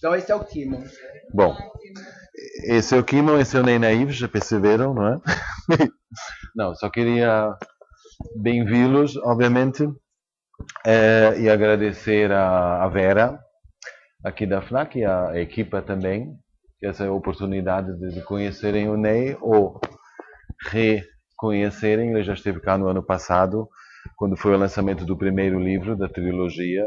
Então esse é o Kimon. Bom, esse é o Kimon, esse é o Ney Naive, já perceberam, não é? Não, só queria bem-vindos, obviamente, e agradecer a Vera, aqui da FNAC, e a equipa também, essa oportunidade de conhecerem o Ney, ou reconhecerem. Ele já esteve cá no ano passado, quando foi o lançamento do primeiro livro da trilogia.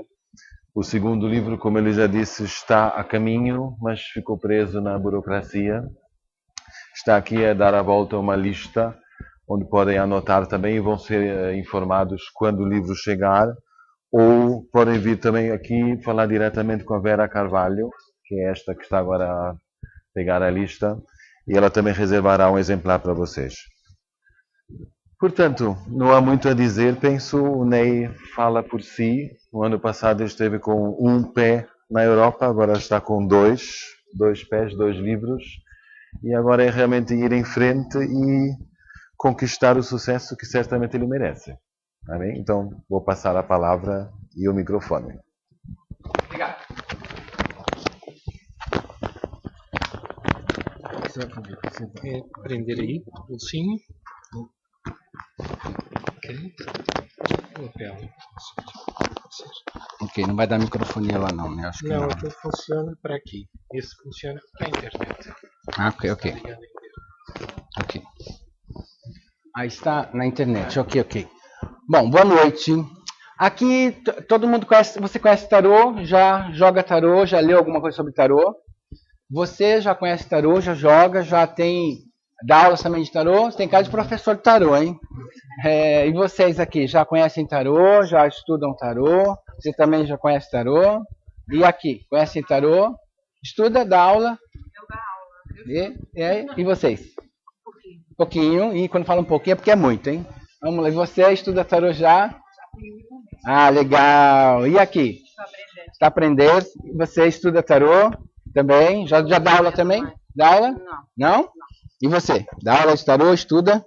O segundo livro, como ele já disse, está a caminho, mas ficou preso na burocracia. Está aqui a dar a volta a uma lista, onde podem anotar também e vão ser informados quando o livro chegar, ou podem vir também aqui falar diretamente com a Vera Carvalho, que é esta que está agora a pegar a lista, e ela também reservará um exemplar para vocês. Portanto, não há muito a dizer, penso, o Ney fala por si. No ano passado ele esteve com um pé na Europa, agora está com dois pés, 2 livros, e agora é realmente ir em frente e conquistar o sucesso que certamente ele merece. Tá bem? Então, vou passar a palavra e o microfone. Obrigado. Prender aí o pulsinho. Ok, não vai dar microfonia lá não, né? Acho que não. Aqui funciona para aqui. Esse funciona para a internet. Ok. Aí está na internet, ok. Bom, boa noite. Aqui todo mundo conhece, você conhece tarô, já joga tarô, já leu alguma coisa sobre tarô. Você já conhece tarô, já joga, já dá aula também de tarô. Você tem cara de professor de tarô, hein? E vocês aqui, já conhecem tarô, já estudam tarô? Você também já conhece tarô? E aqui, conhecem tarô? Estuda, dá aula? Eu dou aula. E vocês? Um pouquinho. E quando fala um pouquinho é porque é muito, hein? Vamos lá. E você estuda tarô já? Ah, legal. E aqui? Está aprendendo. E você estuda tarô também? Já dá aula também? Dá aula? Não? E você? Dá aula de tarô, estuda?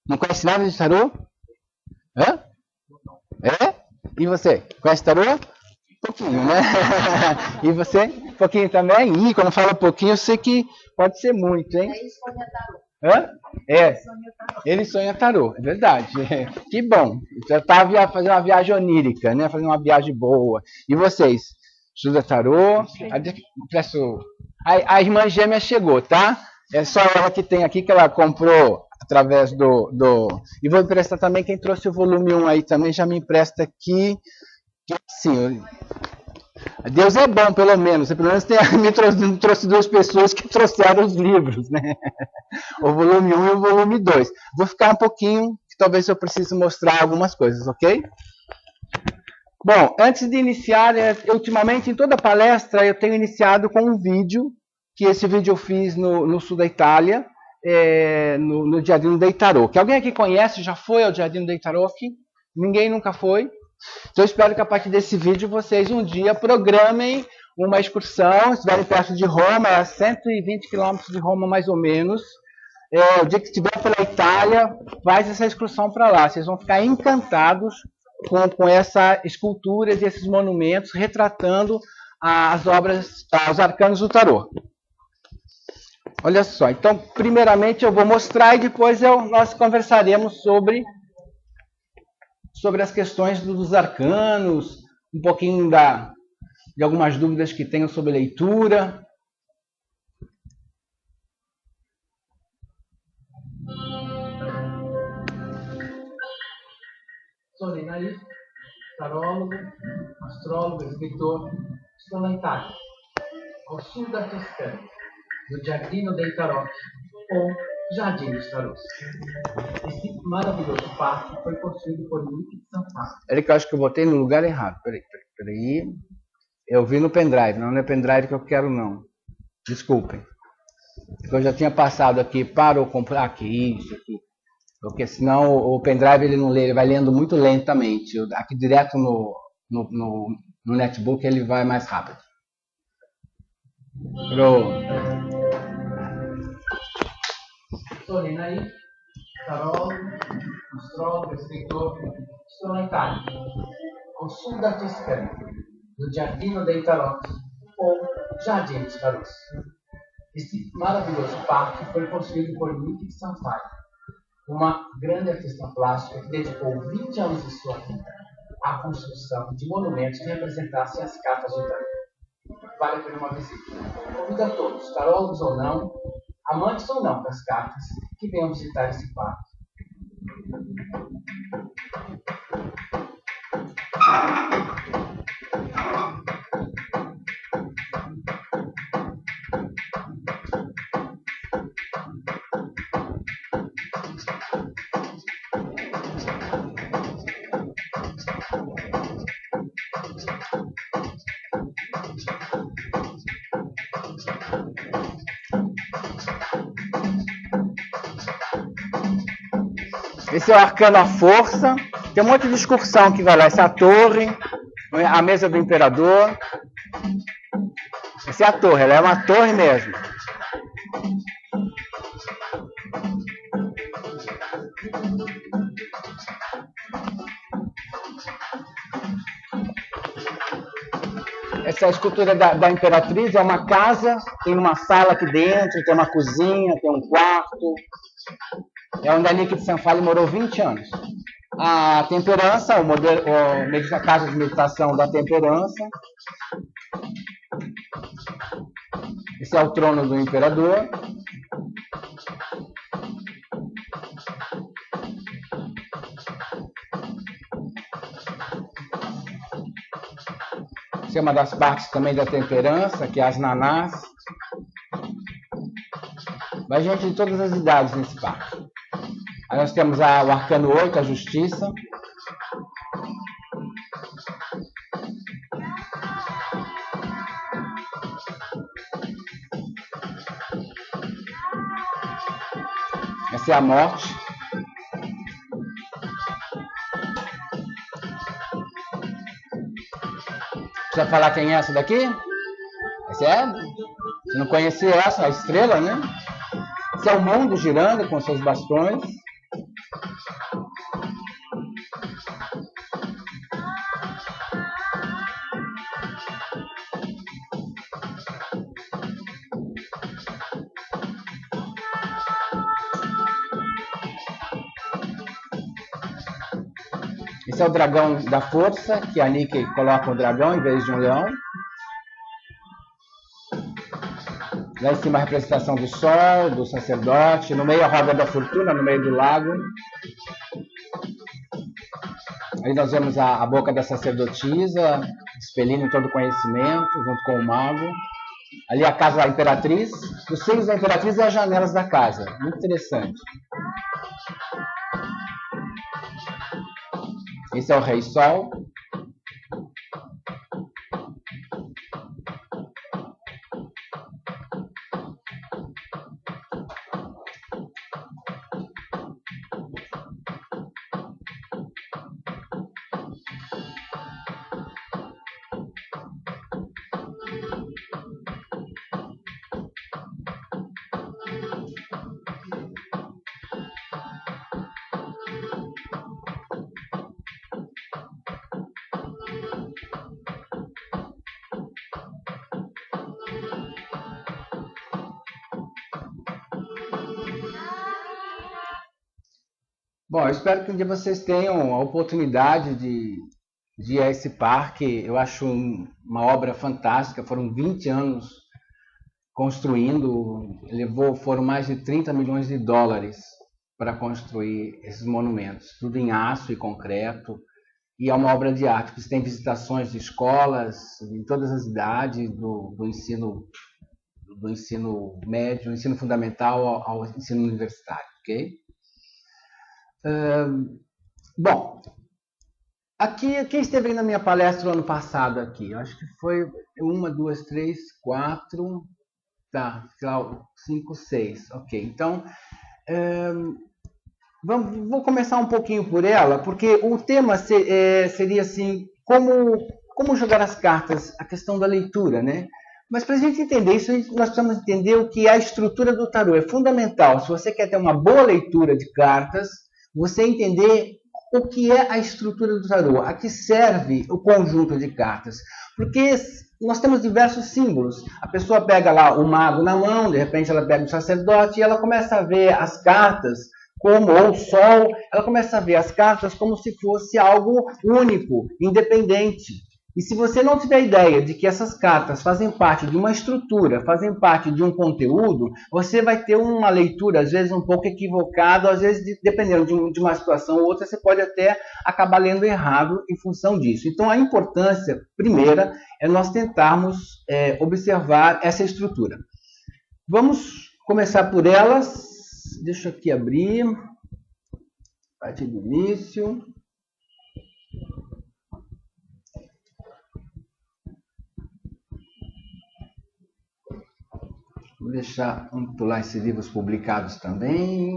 Não conhece nada de tarô? Hã? E você? Conhece tarô? Pouquinho, né? E você? Pouquinho também? E quando fala pouquinho, eu sei que pode ser muito, hein? Ele sonha tarô. Ele sonha tarô, é verdade. Que bom. Você está fazendo uma viagem onírica, né? Fazendo uma viagem boa. E vocês? Estuda tarô? A irmã gêmea chegou, tá? É só ela que tem aqui, que ela comprou através E vou emprestar também, quem trouxe o volume 1 aí também, já me empresta aqui. Que assim, Deus é bom, pelo menos. Pelo menos me trouxe 2 pessoas que trouxeram os livros, né? O volume 1 e o volume 2. Vou ficar um pouquinho, que talvez eu precise mostrar algumas coisas, ok? Bom, antes de iniciar, ultimamente em toda palestra eu tenho iniciado com um vídeo, que esse vídeo eu fiz no sul da Itália, no Giardino dei Tarò. Que alguém aqui conhece, já foi ao Giardino dei Tarò aqui? Ninguém nunca foi? Então eu espero que a partir desse vídeo vocês um dia programem uma excursão, se estiverem perto de Roma, a 120 quilômetros de Roma mais ou menos. O dia que estiver pela Itália, faz essa excursão para lá. Vocês vão ficar encantados com essas esculturas e esses monumentos retratando as obras, os arcanos do tarô. Olha só, então primeiramente eu vou mostrar e depois nós conversaremos sobre as questões dos arcanos, um pouquinho de algumas dúvidas que tenham sobre leitura. Sou Ney Naive, tarólogo, astrólogo, escritor. Estou na Itália, ao sul da Toscana, no Giardino dei Tarò, ou Jardim dos Tarôs. Esse maravilhoso parque foi construído por Luigi Sanfà. Eu acho que eu botei no lugar errado. Peraí. Eu vi no pendrive, não é pendrive que eu quero, não. Desculpem. Eu já tinha passado aqui para eu comprar aqui, isso aqui. Porque senão o pendrive ele não lê, ele vai lendo muito lentamente. Aqui direto no netbook ele vai mais rápido. Sou Ney Naive, tarólogo, astrólogo, escritor. Estou na Itália, ao sul da Toscana, no Giardino dei Tarò, ou Jardim dos Tarôs. Esse maravilhoso parque foi construído por Nick de Sampaio, uma grande artista plástica que dedicou 20 anos de sua vida à construção de monumentos que representassem as cartas do tarô. Vale a pena uma visita. Convido a todos, tarólogos ou não, amantes ou não das cartas, que venham visitar esse parque. Esse é o Arcano à Força. Tem um monte de excursão que vai lá. Essa é a torre, a mesa do imperador. Essa é a torre, ela é uma torre mesmo. Essa é a escultura da Imperatriz, é uma casa, tem uma sala aqui dentro, tem uma cozinha, tem um quarto. É onde a Nick de Sampaio morou 20 anos. A Temperança, a casa de meditação da Temperança. Esse é o trono do imperador. Essa é uma das partes também da Temperança, que é as nanás. Vai gente de todas as idades nesse parque. Aí nós temos o Arcano 8, a Justiça. Essa é a Morte. Precisa falar quem é essa daqui? Essa é? Você não conhecia essa? A estrela, né? Esse é o mundo girando com seus bastões. Esse é o dragão da força, que a Nick coloca um dragão em vez de um leão. Lá em cima a representação do sol, do sacerdote. No meio a roda da fortuna, no meio do lago. Aí nós vemos a boca da sacerdotisa, expelindo todo o conhecimento, junto com o mago. Ali a casa da Imperatriz. Os seios da Imperatriz e as janelas da casa. Muito interessante. Esse é o Rei Sol. Bom, eu espero que um dia vocês tenham a oportunidade de ir a esse parque. Eu acho uma obra fantástica. Foram 20 anos construindo. Foram mais de 30 milhões de dólares para construir esses monumentos. Tudo em aço e concreto. E é uma obra de arte. Você tem visitações de escolas, em todas as idades, do ensino médio, do ensino fundamental ao ensino universitário, ok? Bom, aqui, quem esteve aí na minha palestra no ano passado aqui? Eu acho que foi 1, 2, 3, 4, tá, 5, 6, ok. Então, vou começar um pouquinho por ela, porque o tema seria assim, como jogar as cartas, a questão da leitura, né? Mas para a gente entender isso, nós precisamos entender o que é a estrutura do tarô. É fundamental, se você quer ter uma boa leitura de cartas, você entender o que é a estrutura do tarô, a que serve o conjunto de cartas. Porque nós temos diversos símbolos. A pessoa pega lá o mago na mão, de repente ela pega o sacerdote e ela começa a ver as cartas como, ou o sol, ela começa a ver as cartas como se fosse algo único, independente. E se você não tiver ideia de que essas cartas fazem parte de uma estrutura, fazem parte de um conteúdo, você vai ter uma leitura, às vezes, um pouco equivocada, às vezes, dependendo de uma situação ou outra, você pode até acabar lendo errado em função disso. Então, a importância, primeira, é nós tentarmos observar essa estrutura. Vamos começar por elas. Deixa eu aqui abrir. A partir do início. Vou deixar, vamos pular esses livros publicados também.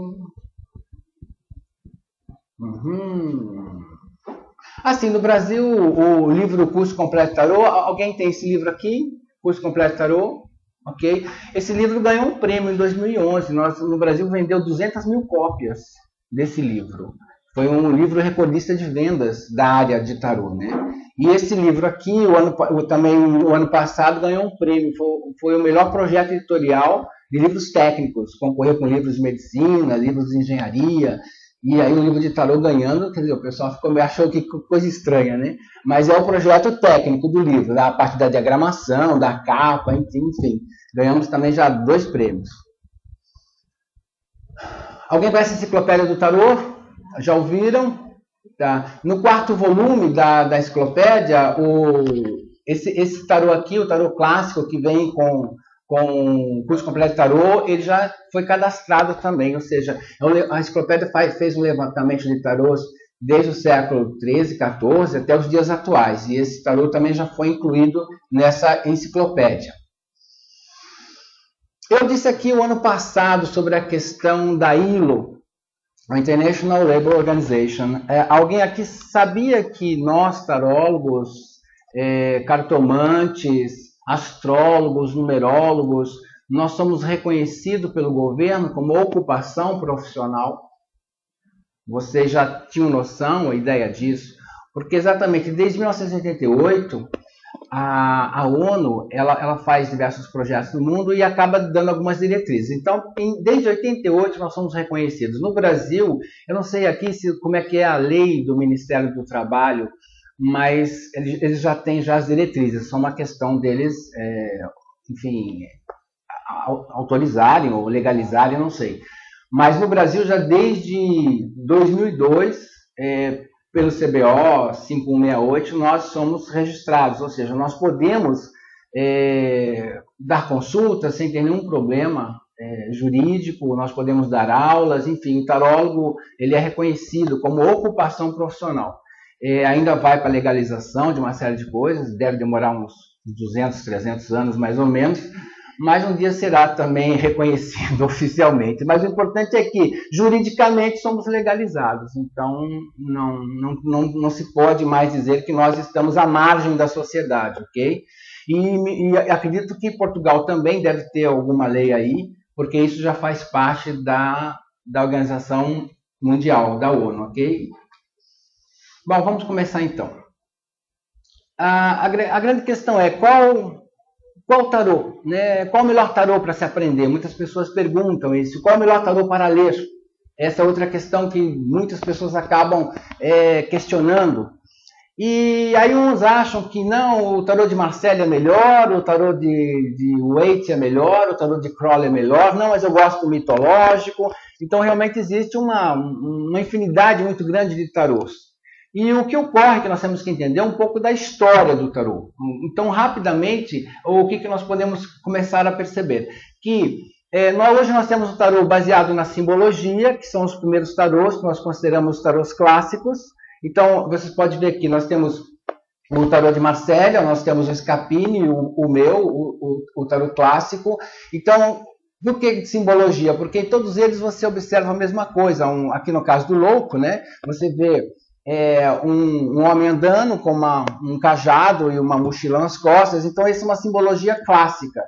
Assim, no Brasil, o livro Curso Completo Tarô, alguém tem esse livro aqui? Curso Completo Tarô, ok? Esse livro ganhou um prêmio em 2011. Nós, no Brasil, vendeu 200 mil cópias desse livro. Foi um livro recordista de vendas da área de tarô, né? E esse livro aqui, também o ano passado, ganhou um prêmio. Foi o melhor projeto editorial de livros técnicos. Concorreu com livros de medicina, livros de engenharia. E aí o livro de tarô ganhando, quer dizer, o pessoal achou que coisa estranha, né? Mas é o projeto técnico do livro, da parte da diagramação, da capa, enfim. Ganhamos também já 2 prêmios. Alguém conhece a Enciclopédia do Tarô? Já ouviram? Tá. No 4º volume da enciclopédia, esse tarô aqui, o tarô clássico, que vem com o curso completo de tarô, ele já foi cadastrado também, ou seja, a enciclopédia fez um levantamento de tarôs desde o século XIII, XIV até os dias atuais, e esse tarô também já foi incluído nessa enciclopédia. Eu disse aqui o ano passado sobre a questão da ILO, a International Labour Organization. Alguém aqui sabia que nós, tarólogos, cartomantes, astrólogos, numerólogos, nós somos reconhecidos pelo governo como ocupação profissional? Vocês já tinham noção, a ideia disso? Porque exatamente desde 1988, a ONU ela faz diversos projetos no mundo e acaba dando algumas diretrizes. Então, desde 88 nós somos reconhecidos. No Brasil, eu não sei aqui como é que é a lei do Ministério do Trabalho, mas eles já têm as diretrizes. Só uma questão deles, enfim, autorizarem ou legalizarem, não sei. Mas no Brasil, já desde 2002, pelo CBO 5168, nós somos registrados, ou seja, nós podemos dar consultas sem ter nenhum problema jurídico, nós podemos dar aulas, enfim, o tarólogo ele é reconhecido como ocupação profissional. Ainda vai para a legalização de uma série de coisas, deve demorar uns 200, 300 anos mais ou menos, mas um dia será também reconhecido oficialmente. Mas o importante é que, juridicamente, somos legalizados. Então, não se pode mais dizer que nós estamos à margem da sociedade, ok? E acredito que Portugal também deve ter alguma lei aí, porque isso já faz parte da Organização Mundial, da ONU, ok? Bom, vamos começar então. A grande questão é qual tarô, né? Qual o melhor tarô para se aprender? Muitas pessoas perguntam isso. Qual o melhor tarô para ler? Essa é outra questão que muitas pessoas acabam questionando. E aí uns acham que não, o tarô de Marseille é melhor, o tarô de Waite é melhor, o tarô de Crowley é melhor. Não, mas eu gosto do mitológico. Então realmente existe uma infinidade muito grande de tarôs. E o que ocorre, que nós temos que entender, é um pouco da história do tarô. Então, rapidamente, o que nós podemos começar a perceber? Que hoje nós temos o tarô baseado na simbologia, que são os primeiros tarôs, que nós consideramos os tarôs clássicos. Então, vocês podem ver aqui, nós temos o tarô de Marselha, nós temos o Scapini, o tarô clássico. Então, por que simbologia? Porque em todos eles você observa a mesma coisa. Aqui no caso do louco, né? Você vê um homem andando com um cajado e uma mochila nas costas. Então, essa é uma simbologia clássica.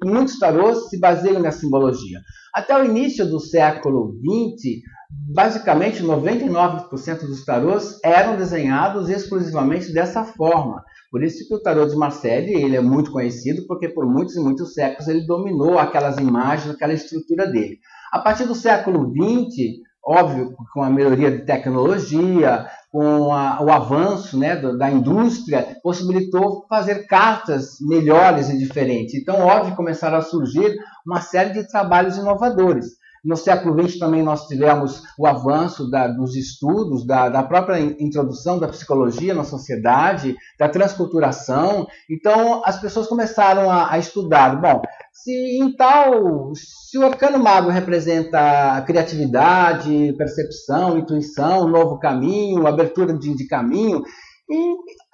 Muitos tarôs se baseiam na simbologia. Até o início do século XX, basicamente 99% dos tarôs eram desenhados exclusivamente dessa forma. Por isso que o tarô de Marseille ele é muito conhecido, porque por muitos e muitos séculos ele dominou aquelas imagens, aquela estrutura dele. A partir do século XX, óbvio, com a melhoria de tecnologia, com o avanço, né, da indústria, possibilitou fazer cartas melhores e diferentes. Então, óbvio, começaram a surgir uma série de trabalhos inovadores. No século XX também nós tivemos o avanço dos estudos, da própria introdução da psicologia na sociedade, da transculturação. Então, as pessoas começaram a estudar. Bom, se o arcano mago representa a criatividade, percepção, intuição, novo caminho, abertura de caminho,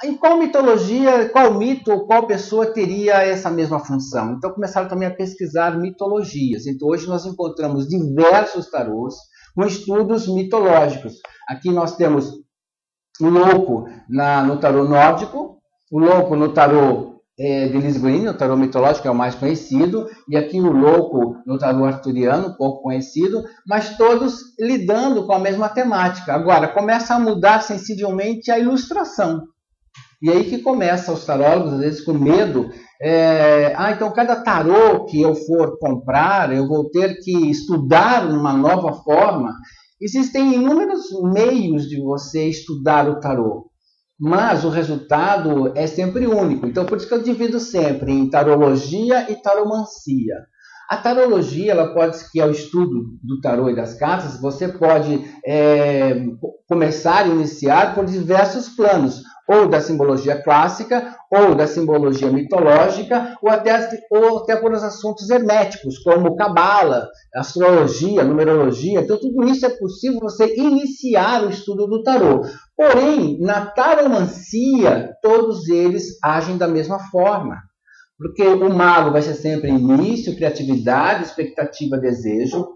em qual mitologia, qual mito, qual pessoa teria essa mesma função? Então começaram também a pesquisar mitologias. Então hoje nós encontramos diversos tarôs com estudos mitológicos. Aqui nós temos o louco no tarô nórdico, o louco no tarô de Lisboa, o tarô mitológico é o mais conhecido, e aqui o louco no tarô arturiano, pouco conhecido, mas todos lidando com a mesma temática. Agora, começa a mudar sensivelmente a ilustração. E aí que começa os tarólogos, às vezes, com medo. Então cada tarô que eu for comprar, eu vou ter que estudar uma nova forma. Existem inúmeros meios de você estudar o tarô, mas o resultado é sempre único. Então, por isso que eu divido sempre em tarologia e taromancia. A tarologia, ela pode, que é o estudo do tarô e das cartas, você pode começar a iniciar por diversos planos, ou da simbologia clássica, ou da simbologia mitológica, ou até por os assuntos herméticos, como cabala, astrologia, numerologia. Então, tudo isso é possível você iniciar o estudo do tarô. Porém, na taromancia, todos eles agem da mesma forma. Porque o mago vai ser sempre início, criatividade, expectativa, desejo.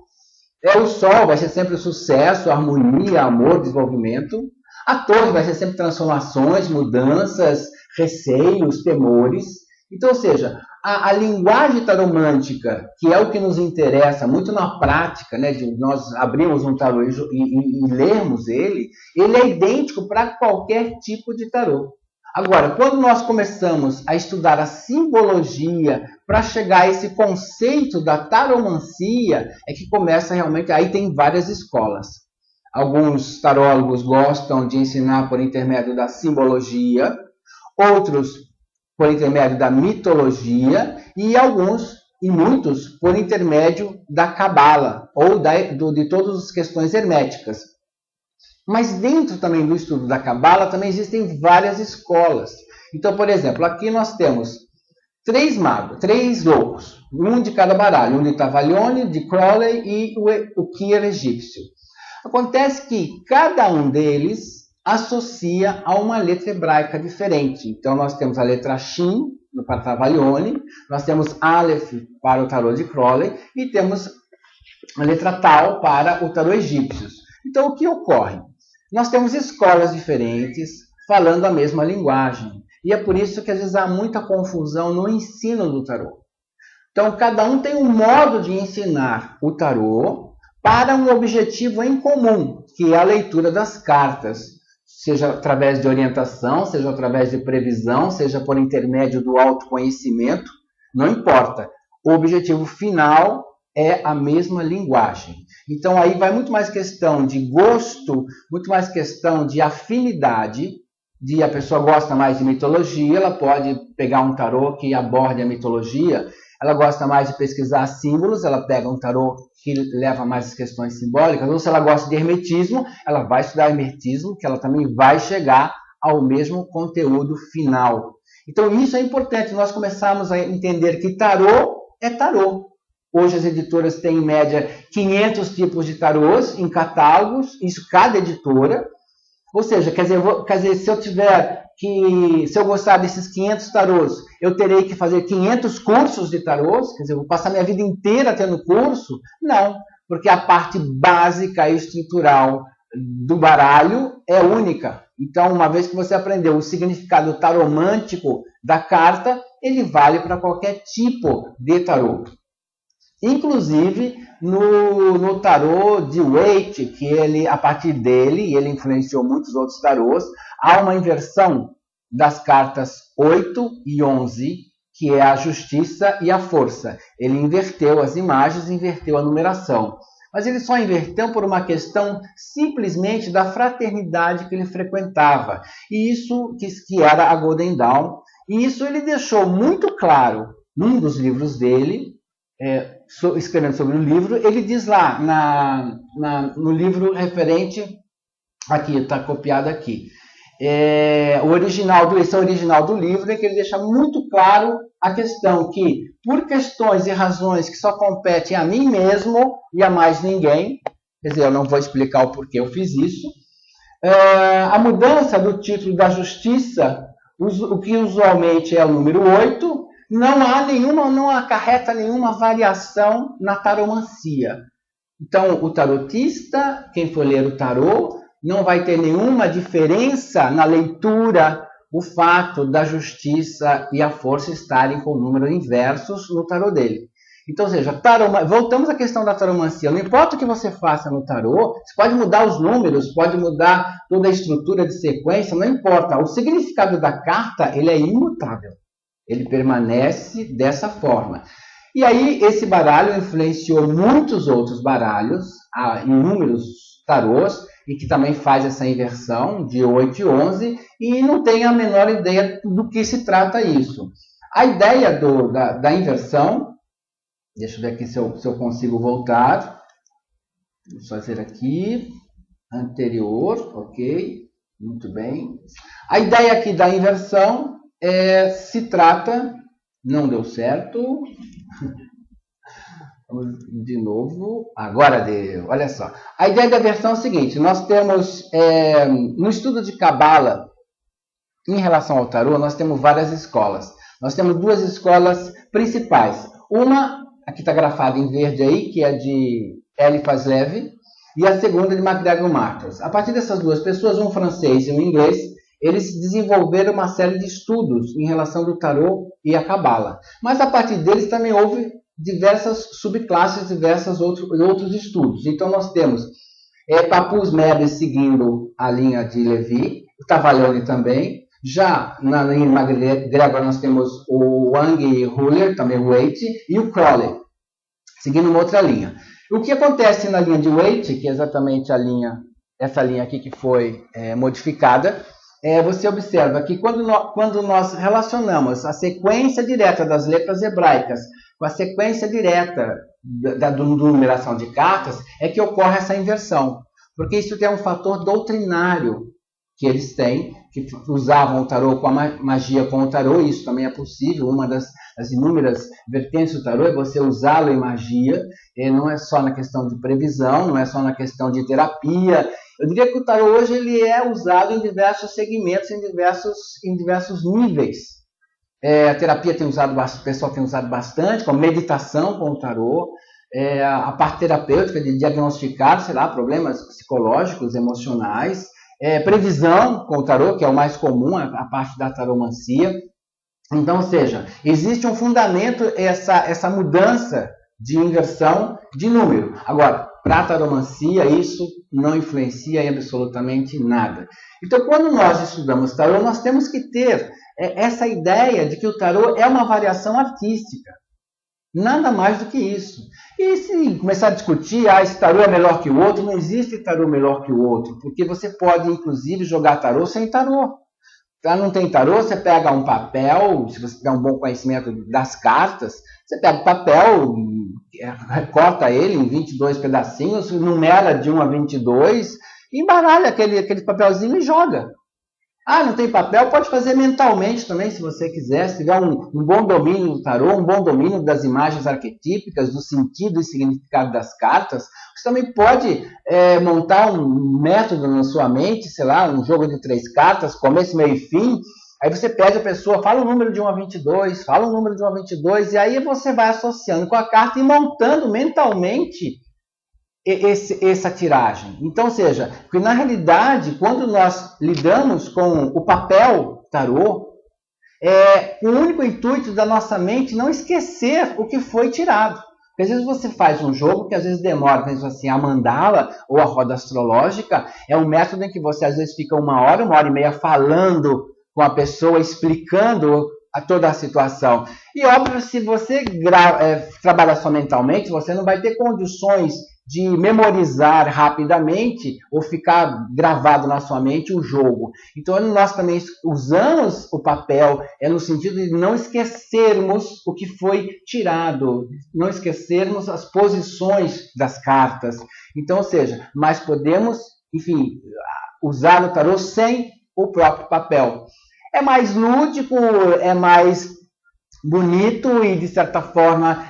O sol vai ser sempre sucesso, harmonia, amor, desenvolvimento. A torre vai ser sempre transformações, mudanças, receios, temores. Então, ou seja, a linguagem taromântica, que é o que nos interessa muito na prática, né, de nós abrirmos um tarô e lermos ele é idêntico para qualquer tipo de tarô. Agora, quando nós começamos a estudar a simbologia para chegar a esse conceito da taromancia, é que começa realmente, aí tem várias escolas. Alguns tarólogos gostam de ensinar por intermédio da simbologia, outros por intermédio da mitologia e alguns, e muitos, por intermédio da cabala ou de todas as questões herméticas. Mas dentro também do estudo da cabala também existem várias escolas. Então, por exemplo, aqui nós temos 3 magos, 3 loucos, um de cada baralho, um de Tavalione, de Crowley e o Kier egípcio. Acontece que cada um deles associa a uma letra hebraica diferente. Então, nós temos a letra Shin para Tavalione, nós temos Aleph para o tarô de Crowley e temos a letra Tal para o tarô egípcio. Então, o que ocorre? Nós temos escolas diferentes falando a mesma linguagem. E é por isso que às vezes há muita confusão no ensino do tarô. Então, cada um tem um modo de ensinar o tarô para um objetivo em comum, que é a leitura das cartas. Seja através de orientação, seja através de previsão, seja por intermédio do autoconhecimento, não importa. O objetivo final é a mesma linguagem. Então, aí vai muito mais questão de gosto, muito mais questão de afinidade, a pessoa gosta mais de mitologia, ela pode pegar um tarô que aborde a mitologia, ela gosta mais de pesquisar símbolos, ela pega um tarô que leva mais as questões simbólicas, ou se ela gosta de hermetismo, ela vai estudar hermetismo, que ela também vai chegar ao mesmo conteúdo final. Então, isso é importante, nós começarmos a entender que tarô é tarô. Hoje as editoras têm, em média, 500 tipos de tarôs em catálogos, isso cada editora. Ou seja, quer dizer, se eu gostar desses 500 tarôs, eu terei que fazer 500 cursos de tarôs? Quer dizer, eu vou passar minha vida inteira tendo curso? Não, porque a parte básica e estrutural do baralho é única. Então, uma vez que você aprendeu o significado taromântico da carta, ele vale para qualquer tipo de tarô. Inclusive no tarô de Waite, que a partir dele, e ele influenciou muitos outros tarôs, há uma inversão das cartas 8 e 11, que é a justiça e a força. Ele inverteu as imagens, inverteu a numeração. Mas ele só inverteu por uma questão simplesmente da fraternidade que ele frequentava. E isso que era a Golden Dawn. E isso ele deixou muito claro num dos livros dele, escrevendo sobre o livro. Ele diz lá no livro referente, aqui, está copiado aqui, esse é o original do livro, é que ele deixa muito claro a questão que, por questões e razões que só competem a mim mesmo e a mais ninguém, quer dizer, eu não vou explicar o porquê eu fiz isso, a mudança do título da justiça, o que usualmente é o número 8, não acarreta nenhuma variação na taromancia. Então, o tarotista, quem for ler o tarô, não vai ter nenhuma diferença na leitura o fato da justiça e a força estarem com números inversos no tarô dele. Então, ou seja, voltamos à questão da taromancia. Não importa o que você faça no tarô, você pode mudar os números, pode mudar toda a estrutura de sequência, não importa. O significado da carta, ele é imutável. Ele permanece dessa forma. E aí, esse baralho influenciou muitos outros baralhos, inúmeros tarôs, e que também faz essa inversão de 8 e 11, e não tem a menor ideia do que se trata isso. A ideia da inversão, deixa eu ver aqui se eu consigo voltar, vou fazer aqui, anterior, ok, muito bem. A ideia aqui da inversão se trata, não deu certo, vamos de novo, agora deu, olha só. A ideia da versão é o seguinte, nós temos, no estudo de Cabala, em relação ao tarô, nós temos várias escolas. Nós temos duas escolas principais. Uma, aqui está grafada em verde aí, que é de Eliphas Levi, e a segunda de MacGregor Martins. A partir dessas duas pessoas, um francês e um inglês, eles desenvolveram uma série de estudos em relação do tarô e a Cabala. Mas a partir deles também houve diversas subclasses, diversos outros estudos. Então nós temos Papus Mebis seguindo a linha de Levi, o Tavalione também. Já na linha de MacGregor nós temos o Wang Huller, também o Waite, e o Crowley, seguindo uma outra linha. O que acontece na linha de Waite, que é exatamente essa linha aqui que foi modificada, você observa que quando nós relacionamos a sequência direta das letras hebraicas com a sequência direta da numeração de cartas, é que ocorre essa inversão. Porque isso tem um fator doutrinário que eles têm, que usavam o tarô com a magia com o tarô, e isso também é possível. Uma das inúmeras vertentes do tarô é você usá-lo em magia, não é só na questão de previsão, não é só na questão de terapia. Eu diria que o tarô hoje ele é usado em diversos segmentos, em diversos níveis. A terapia o pessoal tem usado bastante, como meditação com o tarô, a parte terapêutica de diagnosticar, problemas psicológicos, emocionais, previsão com o tarô, que é o mais comum, a parte da taromancia. Então, ou seja, existe um fundamento, essa mudança de inversão de número. Agora, para a taromancia, isso não influencia em absolutamente nada. Então, quando nós estudamos tarô, nós temos que ter essa ideia de que o tarô é uma variação artística. Nada mais do que isso. E se começar a discutir, esse tarô é melhor que o outro, não existe tarô melhor que o outro, porque você pode, inclusive, jogar tarô sem tarô. Não tem tarô, você pega um papel, se você tiver um bom conhecimento das cartas, você pega o papel, recorta ele em 22 pedacinhos, numera de 1 a 22, embaralha aquele papelzinho e joga. Não tem papel? Pode fazer mentalmente também, se você quiser. Se tiver um bom domínio do tarô, um bom domínio das imagens arquetípicas, do sentido e significado das cartas, você também pode montar um método na sua mente, um jogo de 3 cartas, começo, meio e fim. Aí você pede a pessoa, fala o número de 1 a 22, fala o número de 1 a 22, e aí você vai associando com a carta e montando mentalmente essa tiragem. Então, ou seja, que na realidade, quando nós lidamos com o papel tarô, o único intuito da nossa mente não esquecer o que foi tirado. Porque às vezes você faz um jogo que às vezes demora, por exemplo assim, a mandala ou a roda astrológica, é um método em que você às vezes fica 1 hora, 1 hora e meia falando com a pessoa, explicando toda a situação. E óbvio, se você trabalha só mentalmente, você não vai ter condições de memorizar rapidamente ou ficar gravado na sua mente o jogo. Então, nós também usamos o papel no sentido de não esquecermos o que foi tirado, não esquecermos as posições das cartas. Então, ou seja, mas podemos, enfim, usar o tarô sem o próprio papel. É mais lúdico, é mais bonito e, de certa forma,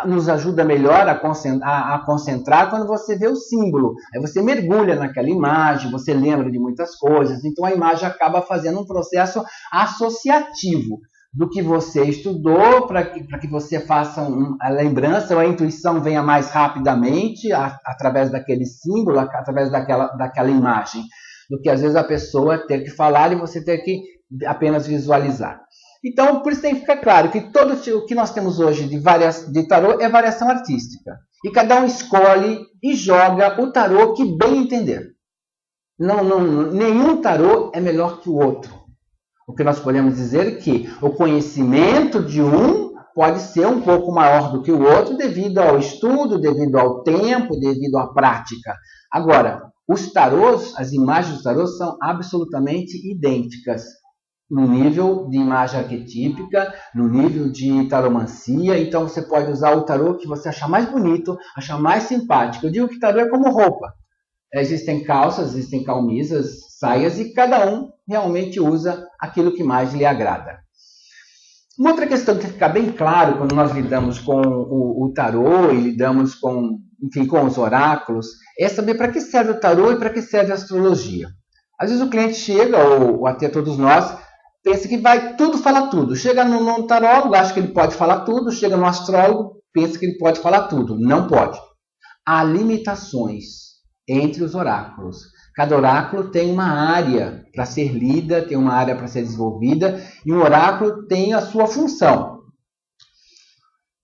nos ajuda melhor a concentrar quando você vê o símbolo. Aí você mergulha naquela imagem, você lembra de muitas coisas. Então, a imagem acaba fazendo um processo associativo do que você estudou para que você faça a lembrança ou a intuição venha mais rapidamente através daquele símbolo, através daquela imagem, do que, às vezes, a pessoa ter que falar e você ter que apenas visualizar. Então, por isso tem que ficar claro que todo o que nós temos hoje de tarô é variação artística. E cada um escolhe e joga o tarô que bem entender. Nenhum tarô é melhor que o outro. O que nós podemos dizer é que o conhecimento de um pode ser um pouco maior do que o outro devido ao estudo, devido ao tempo, devido à prática. Agora, os tarôs, as imagens dos tarôs são absolutamente idênticas. No nível de imagem arquetípica, no nível de taromancia. Então, você pode usar o tarô que você achar mais bonito, achar mais simpático. Eu digo que tarô é como roupa. Existem calças, existem camisas, saias, e cada um realmente usa aquilo que mais lhe agrada. Uma outra questão que tem que ficar bem claro quando nós lidamos com o tarô e lidamos com os oráculos, é saber para que serve o tarô e para que serve a astrologia. Às vezes o cliente chega, ou até todos nós, pensa que vai tudo falar tudo. Chega no tarólogo, acha que ele pode falar tudo. Chega no astrólogo, pensa que ele pode falar tudo. Não pode. Há limitações entre os oráculos. Cada oráculo tem uma área para ser lida, tem uma área para ser desenvolvida, e um oráculo tem a sua função.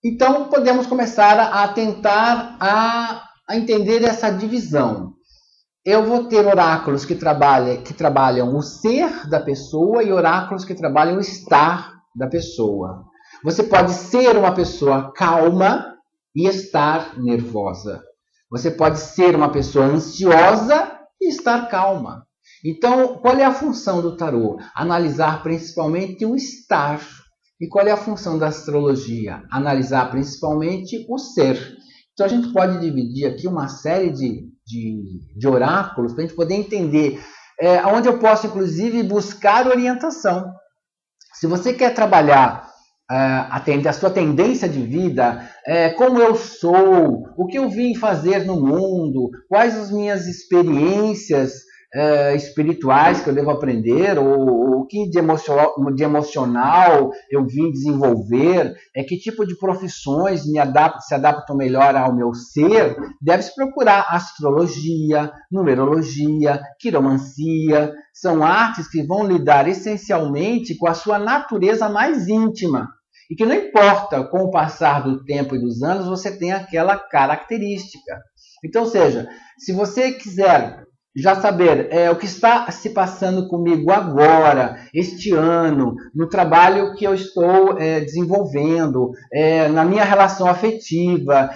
Então, podemos começar a tentar a entender essa divisão. Eu vou ter oráculos que trabalham o ser da pessoa e oráculos que trabalham o estar da pessoa. Você pode ser uma pessoa calma e estar nervosa. Você pode ser uma pessoa ansiosa e estar calma. Então, qual é a função do tarô? Analisar principalmente o estar. E qual é a função da astrologia? Analisar principalmente o ser. Então, a gente pode dividir aqui uma série de oráculos para a gente poder entender onde eu posso, inclusive, buscar orientação. Se você quer trabalhar a sua tendência de vida, como eu sou, o que eu vim fazer no mundo, quais as minhas experiências espirituais que eu devo aprender, ou o que de emocional eu vim desenvolver, que tipo de profissões se adaptam melhor ao meu ser, deve-se procurar astrologia, numerologia, quiromancia. São artes que vão lidar essencialmente com a sua natureza mais íntima. E que não importa, com o passar do tempo e dos anos, você tem aquela característica. Então, ou seja, se você quiser já saber o que está se passando comigo agora, este ano, no trabalho que eu estou desenvolvendo, na minha relação afetiva,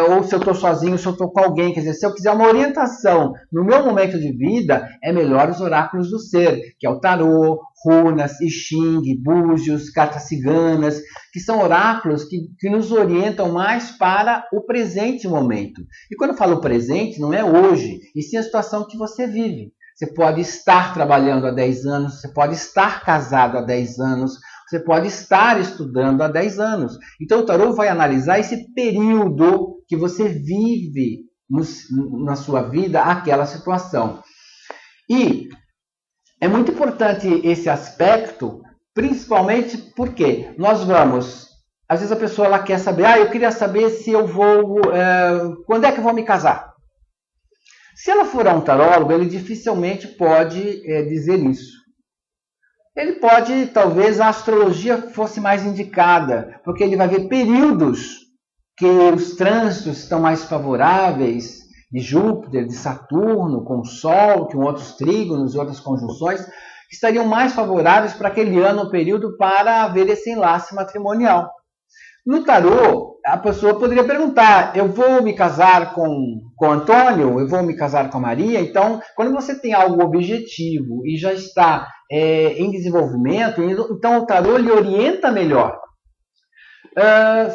ou se eu estou sozinho, se eu estou com alguém, quer dizer, se eu quiser uma orientação no meu momento de vida, é melhor os oráculos do ser, que é o tarô, runas, I Ching, búzios, cartas ciganas, que são oráculos que nos orientam mais para o presente momento. E quando eu falo presente, não é hoje, e sim a situação que você vive. Você pode estar trabalhando há 10 anos, você pode estar casado há 10 anos, você pode estar estudando há 10 anos. Então o tarô vai analisar esse período que você vive na sua vida, aquela situação. E é muito importante esse aspecto, principalmente porque nós vamos... Às vezes a pessoa ela quer saber, eu queria saber se eu vou... quando é que eu vou me casar? Se ela for a um tarólogo, ele dificilmente pode dizer isso. Ele pode, talvez a astrologia fosse mais indicada, porque ele vai ver períodos que os trânsitos estão mais favoráveis, de Júpiter, de Saturno, com o Sol, com outros trígonos e outras conjunções, que estariam mais favoráveis para aquele ano ou período para haver esse enlace matrimonial. No tarô, a pessoa poderia perguntar, eu vou me casar com Antônio, eu vou me casar com a Maria? Então, quando você tem algo objetivo e já está em desenvolvimento, então o tarô lhe orienta melhor.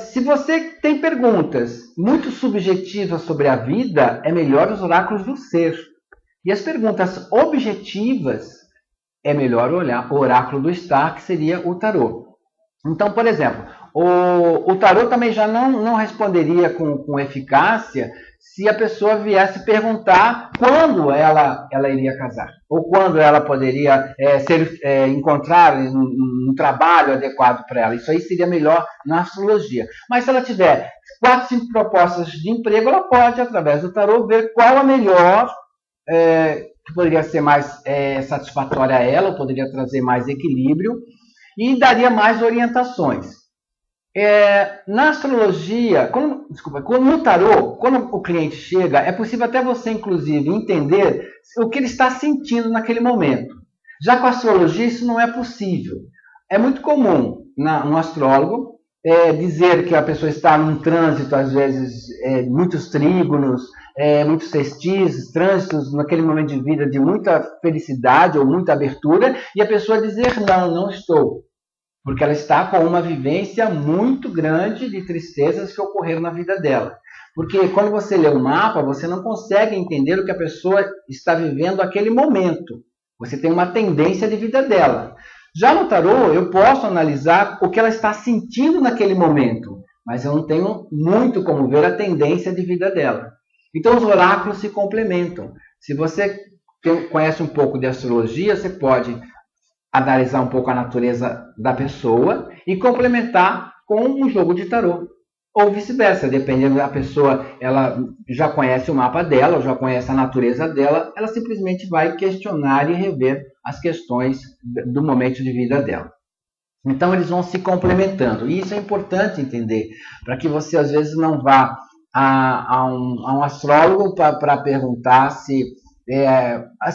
Se você tem perguntas muito subjetivas sobre a vida, é melhor os oráculos do ser. E as perguntas objetivas, é melhor olhar o oráculo do estar, que seria o tarô. Então, por exemplo, o tarô também já não responderia com eficácia se a pessoa viesse perguntar quando ela iria casar, ou quando ela poderia encontrar um trabalho adequado para ela. Isso aí seria melhor na astrologia. Mas se ela tiver 4, 5 propostas de emprego, ela pode, através do tarô, ver qual a melhor, que poderia ser mais satisfatória a ela, ou poderia trazer mais equilíbrio, e daria mais orientações. Na astrologia, no tarô, quando o cliente chega, é possível até você, inclusive, entender o que ele está sentindo naquele momento. Já com a astrologia, isso não é possível. É muito comum no astrólogo dizer que a pessoa está num trânsito, às vezes, muitos trígonos, muitos sextis, trânsitos naquele momento de vida de muita felicidade ou muita abertura, e a pessoa dizer, não estou. Porque ela está com uma vivência muito grande de tristezas que ocorreram na vida dela. Porque quando você lê o mapa, você não consegue entender o que a pessoa está vivendo naquele momento. Você tem uma tendência de vida dela. Já no tarô, eu posso analisar o que ela está sentindo naquele momento, mas eu não tenho muito como ver a tendência de vida dela. Então, os oráculos se complementam. Se você conhece um pouco de astrologia, você pode analisar um pouco a natureza da pessoa e complementar com um jogo de tarô. Ou vice-versa, dependendo da pessoa, ela já conhece o mapa dela, ou já conhece a natureza dela, ela simplesmente vai questionar e rever as questões do momento de vida dela. Então, eles vão se complementando. E isso é importante entender, para que você, às vezes, não vá a um astrólogo para perguntar se...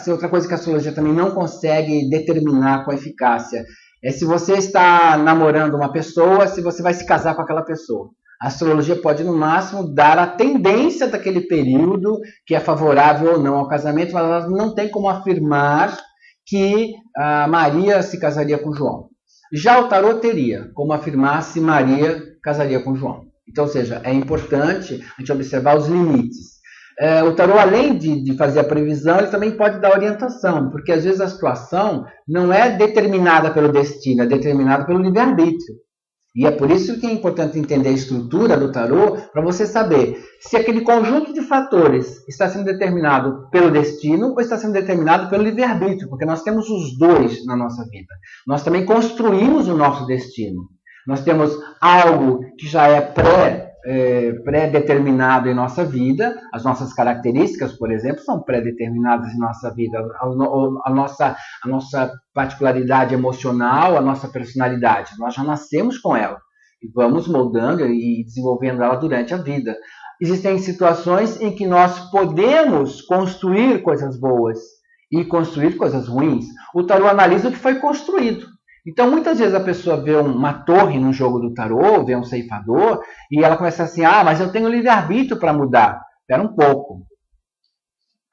outra coisa que a astrologia também não consegue determinar com eficácia é se você está namorando uma pessoa, se você vai se casar com aquela pessoa. A astrologia pode, no máximo, dar a tendência daquele período que é favorável ou não ao casamento, mas ela não tem como afirmar que a Maria se casaria com João. Já o tarô teria como afirmar se Maria casaria com João. Então, ou seja, é importante a gente observar os limites. O tarô, além de fazer a previsão, ele também pode dar orientação, porque às vezes a situação não é determinada pelo destino, é determinada pelo livre-arbítrio. E é por isso que é importante entender a estrutura do tarô, para você saber se aquele conjunto de fatores está sendo determinado pelo destino ou está sendo determinado pelo livre-arbítrio, porque nós temos os dois na nossa vida. Nós também construímos o nosso destino. Nós temos algo que já é pré-determinado em nossa vida, as nossas características, por exemplo, são pré-determinadas em nossa vida, a nossa particularidade emocional, a nossa personalidade, nós já nascemos com ela e vamos moldando e desenvolvendo ela durante a vida. Existem situações em que nós podemos construir coisas boas e construir coisas ruins. O tarô analisa o que foi construído. Então, muitas vezes a pessoa vê uma torre no jogo do tarô, vê um ceifador, e ela começa assim, mas eu tenho livre-arbítrio para mudar. Espera um pouco.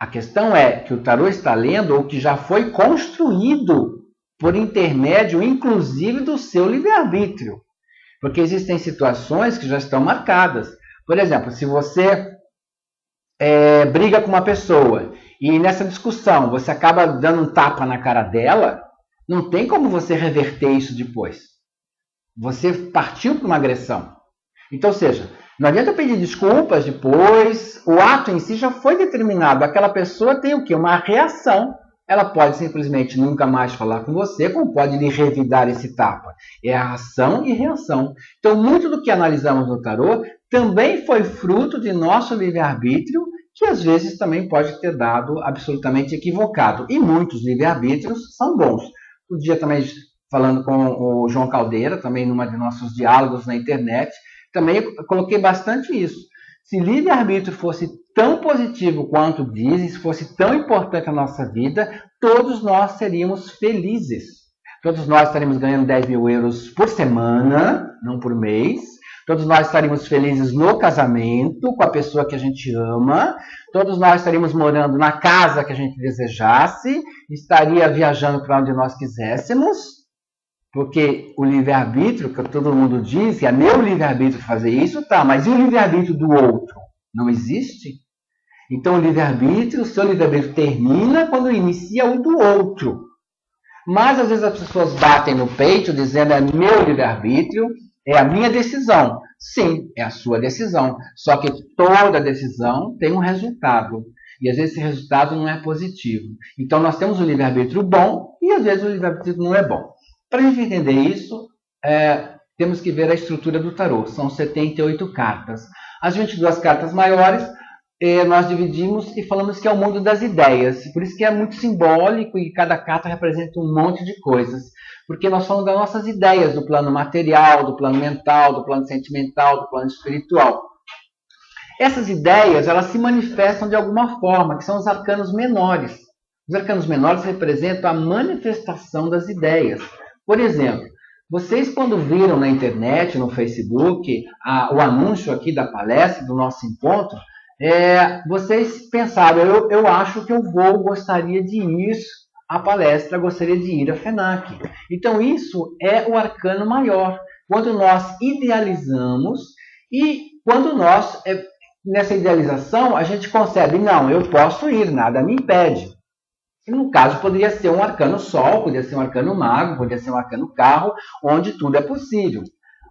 A questão é que o tarô está lendo o que já foi construído por intermédio, inclusive, do seu livre-arbítrio. Porque existem situações que já estão marcadas. Por exemplo, se você briga com uma pessoa, e nessa discussão você acaba dando um tapa na cara dela, não tem como você reverter isso depois. Você partiu para uma agressão. Então, ou seja, não adianta pedir desculpas depois, o ato em si já foi determinado. Aquela pessoa tem o quê? Uma reação. Ela pode simplesmente nunca mais falar com você, como pode lhe revidar esse tapa. É a ação e reação. Então, muito do que analisamos no tarô também foi fruto de nosso livre-arbítrio, que às vezes também pode ter dado absolutamente equivocado. E muitos livre-arbítrios são bons. Um dia também falando com o João Caldeira, também numa de nossos diálogos na internet, também eu coloquei bastante isso. Se livre-arbítrio fosse tão positivo quanto dizem, se fosse tão importante na nossa vida, todos nós seríamos felizes. Todos nós estaríamos ganhando 10 mil euros por semana, não por mês. Todos nós estaríamos felizes no casamento, com a pessoa que a gente ama. Todos nós estaríamos morando na casa que a gente desejasse. Estaria viajando para onde nós quiséssemos. Porque o livre-arbítrio, que todo mundo diz, que é meu livre-arbítrio fazer isso, tá, mas e o livre-arbítrio do outro? Não existe? Então o livre-arbítrio, o seu livre-arbítrio termina quando inicia o do outro. Mas às vezes as pessoas batem no peito dizendo é meu livre-arbítrio, é a minha decisão. Sim, é a sua decisão. Só que toda decisão tem um resultado. E às vezes esse resultado não é positivo. Então nós temos um livre-arbítrio bom e às vezes o livre-arbítrio não é bom. Para a gente entender isso, temos que ver a estrutura do tarô. São 78 cartas. As 22 cartas maiores, nós dividimos e falamos que é o mundo das ideias. Por isso que é muito simbólico e cada carta representa um monte de coisas. Porque nós falamos das nossas ideias, do plano material, do plano mental, do plano sentimental, do plano espiritual. Essas ideias, elas se manifestam de alguma forma, que são os arcanos menores. Os arcanos menores representam a manifestação das ideias. Por exemplo, vocês quando viram na internet, no Facebook, o anúncio aqui da palestra, do nosso encontro, vocês pensaram, eu acho que eu gostaria de ir à palestra, gostaria de ir à FENAC. Então isso é o arcano maior, quando nós idealizamos e quando nós, nessa idealização, a gente concebe, não, eu posso ir, nada me impede. No caso, poderia ser um arcano sol, poderia ser um arcano mago, poderia ser um arcano carro, onde tudo é possível.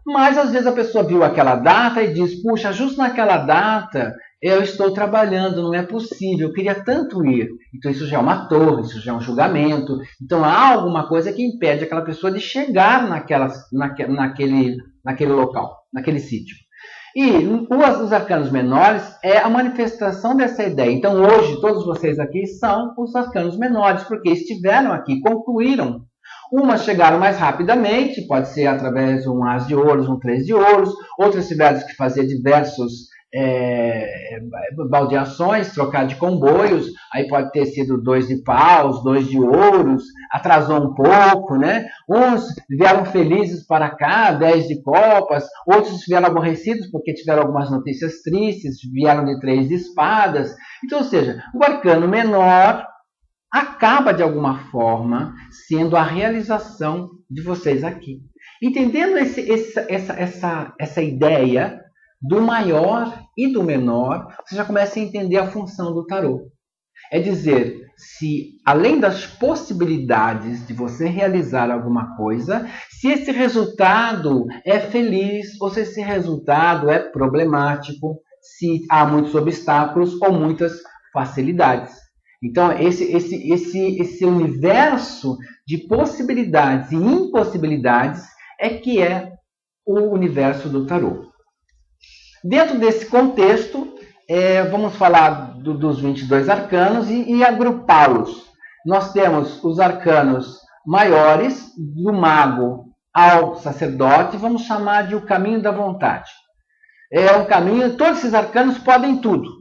Mas, às vezes, a pessoa viu aquela data e diz, puxa, justo naquela data eu estou trabalhando, não é possível, eu queria tanto ir. Então, isso já é uma torre, isso já é um julgamento. Então, há alguma coisa que impede aquela pessoa de chegar naquele local, naquele sítio. E os arcanos menores é a manifestação dessa ideia. Então, hoje, todos vocês aqui são os arcanos menores, porque estiveram aqui, concluíram. Umas chegaram mais rapidamente, pode ser através de um as de ouros, um 3 de ouros. Outras tiveram que fazer diversos baldeações, trocar de comboios. Aí pode ter sido 2 de paus, 2 de ouros, atrasou um pouco, né? Uns vieram felizes para cá, 10 de copas, outros vieram aborrecidos porque tiveram algumas notícias tristes, vieram de 3 de espadas. Então, ou seja, o arcano menor acaba de alguma forma sendo a realização de vocês aqui. Entendendo essa ideia do maior e do menor, você já começa a entender a função do tarô. É dizer, se além das possibilidades de você realizar alguma coisa, se esse resultado é feliz ou se esse resultado é problemático, se há muitos obstáculos ou muitas facilidades. Então, esse universo de possibilidades e impossibilidades é que é o universo do tarô. Dentro desse contexto, vamos falar dos 22 arcanos e agrupá-los. Nós temos os arcanos maiores, do mago ao sacerdote, vamos chamar de o caminho da vontade. É um caminho, todos esses arcanos podem tudo.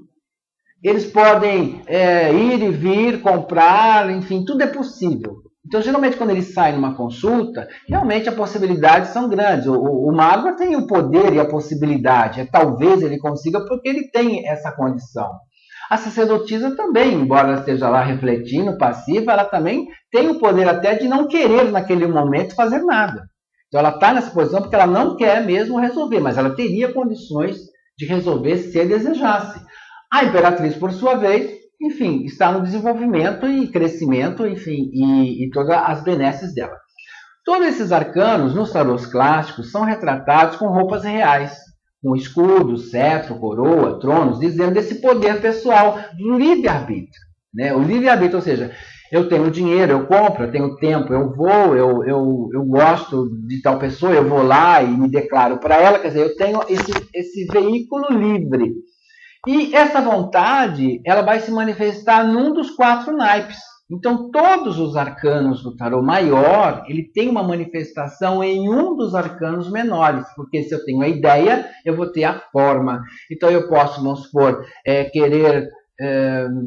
Eles podem ir e vir, comprar, enfim, tudo é possível. Então, geralmente, quando ele sai numa consulta, realmente as possibilidades são grandes. O mago tem o poder e a possibilidade. Talvez ele consiga porque ele tem essa condição. A sacerdotisa também, embora ela esteja lá refletindo, passiva, ela também tem o poder até de não querer, naquele momento, fazer nada. Então, ela está nessa posição porque ela não quer mesmo resolver, mas ela teria condições de resolver se desejasse. A imperatriz, por sua vez, enfim, está no desenvolvimento e crescimento, enfim, e todas as benesses dela. Todos esses arcanos, nos tarôs clássicos, são retratados com roupas reais, com escudo, cetro, coroa, tronos, dizendo desse poder pessoal do livre-arbítrio. Né? O livre-arbítrio, ou seja, eu tenho dinheiro, eu compro, eu tenho tempo, eu vou, eu gosto de tal pessoa, eu vou lá e me declaro para ela, quer dizer, eu tenho esse veículo livre. E essa vontade, ela vai se manifestar num dos 4 naipes. Então, todos os arcanos do tarô maior, ele tem uma manifestação em um dos arcanos menores, porque se eu tenho a ideia, eu vou ter a forma. Então, eu posso, vamos supor, querer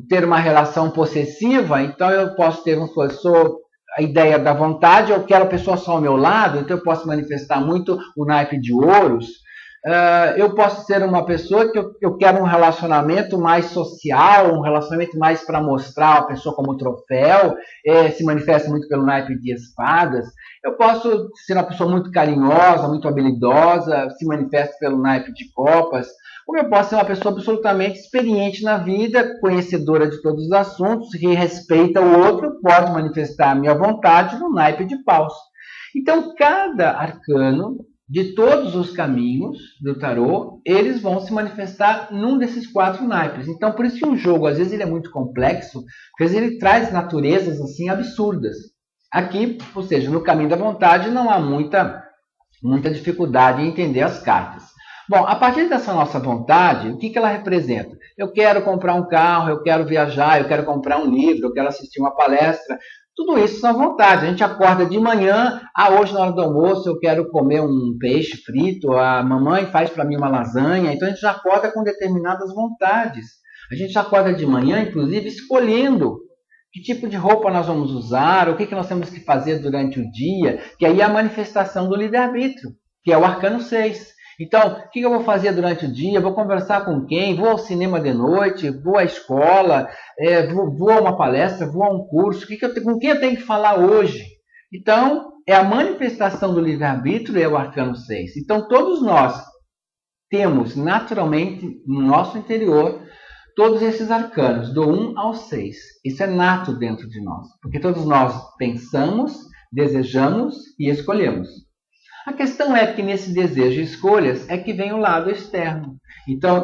ter uma relação possessiva, então eu posso ter, vamos supor, a ideia da vontade, eu quero a pessoa só ao meu lado, então eu posso manifestar muito o naipe de ouros. Eu posso ser uma pessoa que eu quero um relacionamento mais social, um relacionamento mais para mostrar a pessoa como troféu, se manifesta muito pelo naipe de espadas. Eu posso ser uma pessoa muito carinhosa, muito habilidosa, se manifesta pelo naipe de copas. Ou eu posso ser uma pessoa absolutamente experiente na vida, conhecedora de todos os assuntos, que respeita o outro, pode manifestar a minha vontade no naipe de paus. Então, cada arcano de todos os caminhos do tarô, eles vão se manifestar num desses 4 naipes. Então, por isso que um jogo, às vezes, ele é muito complexo, porque às vezes ele traz naturezas assim absurdas. Aqui, ou seja, no caminho da vontade, não há muita dificuldade em entender as cartas. Bom, a partir dessa nossa vontade, o que ela representa? Eu quero comprar um carro, eu quero viajar, eu quero comprar um livro, eu quero assistir uma palestra. Tudo isso são vontades. A gente acorda de manhã, hoje na hora do almoço eu quero comer um peixe frito, a mamãe faz para mim uma lasanha. Então a gente já acorda com determinadas vontades. A gente já acorda de manhã, inclusive, escolhendo que tipo de roupa nós vamos usar, o que nós temos que fazer durante o dia, que aí é a manifestação do livre-arbítrio, que é o arcano 6. Então, o que eu vou fazer durante o dia? Vou conversar com quem? Vou ao cinema de noite? Vou à escola? Vou a uma palestra? Vou a um curso? Com quem eu tenho que falar hoje? Então, é a manifestação do livre-arbítrio, é o arcano 6. Então, todos nós temos naturalmente no nosso interior todos esses arcanos, do 1 ao 6. Isso é nato dentro de nós, porque todos nós pensamos, desejamos e escolhemos. A questão é que nesse desejo e escolhas é que vem o lado externo. Então,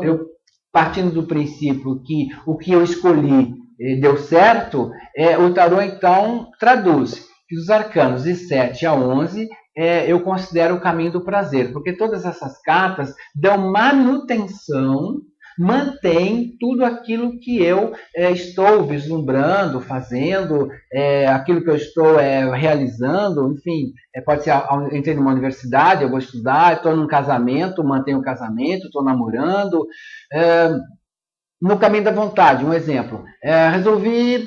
partindo do princípio que o que eu escolhi deu certo, o tarô então traduz que os arcanos de 7 a 11 eu considero o caminho do prazer, porque todas essas cartas dão manutenção, mantém tudo aquilo que eu estou vislumbrando, fazendo, aquilo que eu estou realizando, enfim, pode ser, entrei numa universidade, eu vou estudar, estou num casamento, mantenho o casamento, estou namorando. No caminho da vontade, um exemplo, resolvi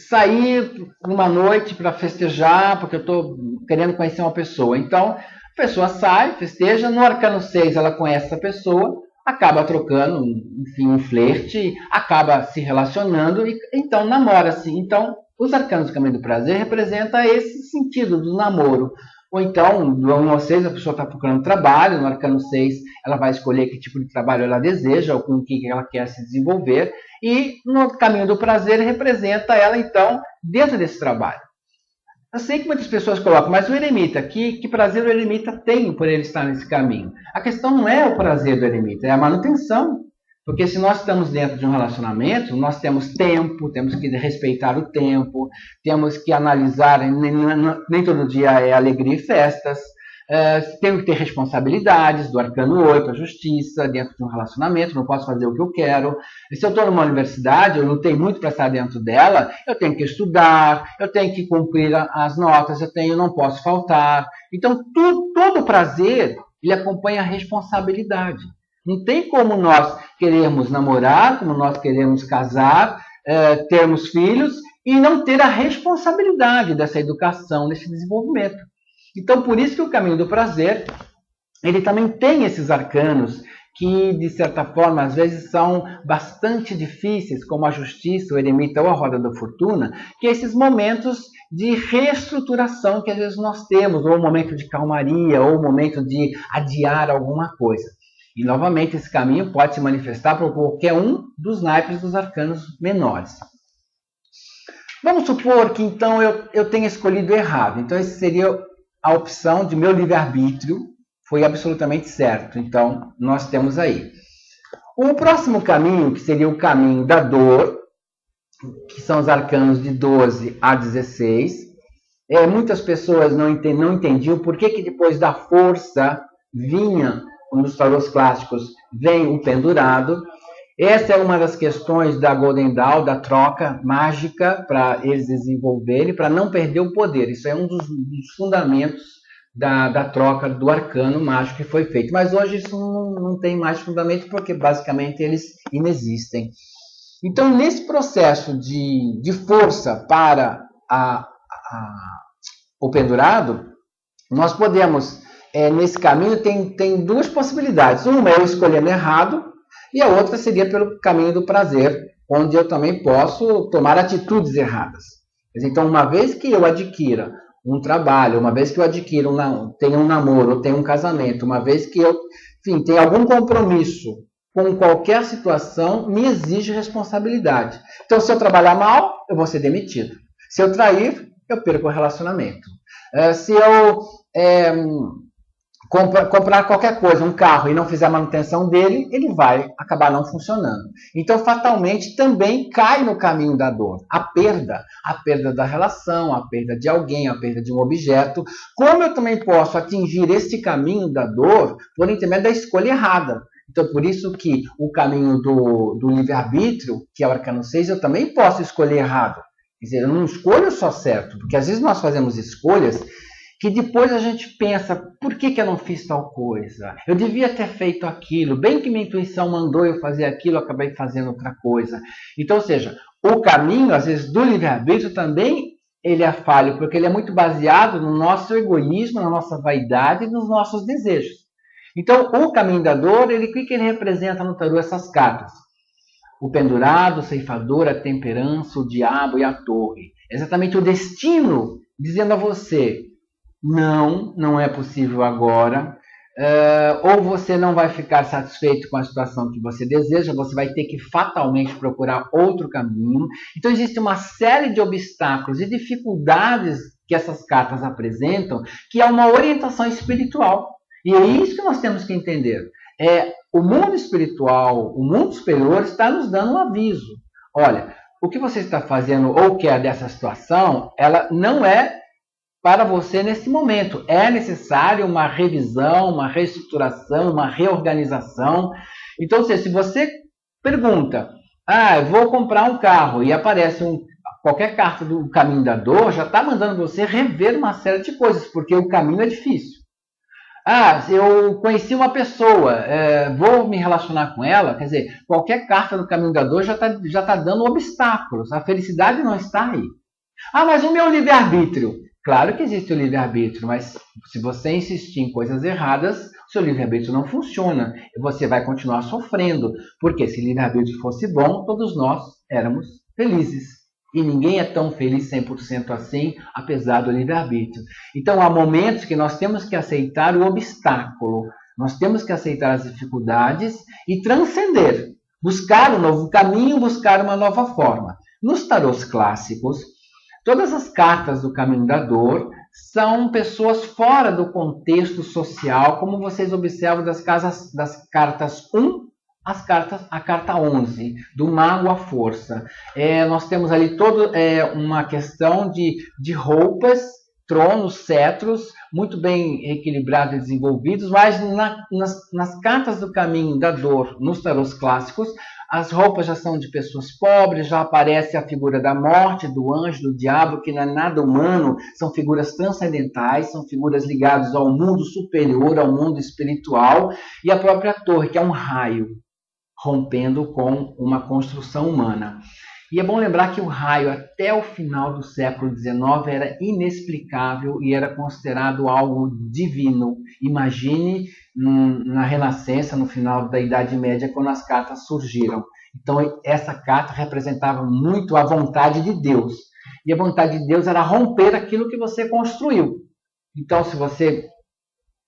sair uma noite para festejar, porque eu estou querendo conhecer uma pessoa. Então, a pessoa sai, festeja, no arcano 6 ela conhece essa pessoa, acaba trocando, enfim, um flerte, acaba se relacionando e então namora-se. Então, os arcanos do caminho do prazer representam esse sentido do namoro. Ou então, do 1 ao 6, a pessoa está procurando trabalho, no arcano 6 ela vai escolher que tipo de trabalho ela deseja, ou com o que ela quer se desenvolver, e no caminho do prazer representa ela, então, dentro desse trabalho. Eu sei que muitas pessoas colocam, mas o eremita, que prazer o eremita tem por ele estar nesse caminho? A questão não é o prazer do eremita, é a manutenção. Porque se nós estamos dentro de um relacionamento, nós temos tempo, temos que respeitar o tempo, temos que analisar, nem todo dia é alegria e festas, temos que ter responsabilidades, do arcano 8, a justiça, dentro de um relacionamento, não posso fazer o que eu quero. E se eu estou numa universidade, eu não tenho muito para estar dentro dela, eu tenho que estudar, eu tenho que cumprir as notas, eu não posso faltar. Então, todo prazer, ele acompanha a responsabilidade. Não tem como nós queremos namorar, como nós queremos casar, termos filhos, e não ter a responsabilidade dessa educação, desse desenvolvimento. Então, por isso que o caminho do prazer, ele também tem esses arcanos que, de certa forma, às vezes são bastante difíceis, como a justiça, o eremita ou a roda da fortuna, que é esses momentos de reestruturação que às vezes nós temos, ou o momento de calmaria, ou o momento de adiar alguma coisa. E, novamente, esse caminho pode se manifestar por qualquer um dos naipes dos arcanos menores. Vamos supor que, então, eu tenha escolhido errado. Então, essa seria a opção de meu livre-arbítrio, foi absolutamente certo. Então, nós temos aí. O próximo caminho, que seria o caminho da dor, que são os arcanos de 12 a 16. Muitas pessoas não entendiam por que depois da força vinha, nos tarôs clássicos, vem o pendurado. Essa é uma das questões da Golden Dawn, da troca mágica, para eles desenvolverem, para não perder o poder. Isso é um dos fundamentos da troca do arcano mágico que foi feito. Mas hoje isso não tem mais fundamento, porque basicamente eles inexistem. Então, nesse processo de força para o pendurado, nós podemos, nesse caminho, tem duas possibilidades. Uma é eu escolhendo errado, e a outra seria pelo caminho do prazer, onde eu também posso tomar atitudes erradas. Então, uma vez que eu adquira um trabalho, uma vez que eu adquira tenha um namoro, ou tenha um casamento, uma vez que eu, enfim, tenha algum compromisso com qualquer situação, me exige responsabilidade. Então, se eu trabalhar mal, eu vou ser demitido. Se eu trair, eu perco o relacionamento. Se eu comprar qualquer coisa, um carro, e não fizer a manutenção dele, ele vai acabar não funcionando. Então, fatalmente, também cai no caminho da dor. A perda da relação, a perda de alguém, a perda de um objeto. Como eu também posso atingir esse caminho da dor por intermédio da escolha errada. Então, por isso que o caminho do livre-arbítrio, que é o arcano 6, eu também posso escolher errado. Quer dizer, eu não escolho só certo, porque às vezes nós fazemos escolhas que depois a gente pensa, por que eu não fiz tal coisa? Eu devia ter feito aquilo, bem que minha intuição mandou eu fazer aquilo, eu acabei fazendo outra coisa. Então, ou seja, o caminho, às vezes, do livre-arbítrio também ele é falho, porque ele é muito baseado no nosso egoísmo, na nossa vaidade e nos nossos desejos. Então, o caminho da dor, o que ele representa no tarô? Essas cartas. O pendurado, o ceifador, a temperança, o diabo e a torre. Exatamente o destino dizendo a você, não é possível agora, ou você não vai ficar satisfeito com a situação que você deseja, você vai ter que fatalmente procurar outro caminho. Então existe uma série de obstáculos e dificuldades que essas cartas apresentam, que é uma orientação espiritual. E é isso que nós temos que entender. O mundo espiritual, o mundo superior está nos dando um aviso. Olha, o que você está fazendo ou quer dessa situação, ela não é para você nesse momento. É necessário uma revisão, uma reestruturação, uma reorganização. Então, se você pergunta, eu vou comprar um carro, e aparece qualquer carta do caminho da dor, já está mandando você rever uma série de coisas, porque o caminho é difícil. Eu conheci uma pessoa, vou me relacionar com ela, quer dizer, qualquer carta do caminho da dor já tá dando obstáculos, a felicidade não está aí. Mas o meu livre-arbítrio? Claro que existe o livre-arbítrio, mas se você insistir em coisas erradas, seu livre-arbítrio não funciona, e você vai continuar sofrendo, porque se livre-arbítrio fosse bom, todos nós éramos felizes. E ninguém é tão feliz 100% assim, apesar do livre-arbítrio. Então, há momentos que nós temos que aceitar o obstáculo, nós temos que aceitar as dificuldades e transcender, buscar um novo caminho, buscar uma nova forma. Nos tarôs clássicos, todas as cartas do caminho da dor são pessoas fora do contexto social, como vocês observam das cartas 1, a carta 11, do mago à força. Nós temos ali toda uma questão de roupas, tronos, cetros, muito bem equilibrados e desenvolvidos, mas nas cartas do caminho da dor, nos tarôs clássicos, as roupas já são de pessoas pobres, já aparece a figura da morte, do anjo, do diabo, que não é nada humano, são figuras transcendentais, são figuras ligadas ao mundo superior, ao mundo espiritual, e a própria torre, que é um raio, rompendo com uma construção humana. E é bom lembrar que o raio, até o final do século XIX, era inexplicável e era considerado algo divino. Imagine na Renascença, no final da Idade Média, quando as cartas surgiram. Então, essa carta representava muito a vontade de Deus. E a vontade de Deus era romper aquilo que você construiu. Então, se você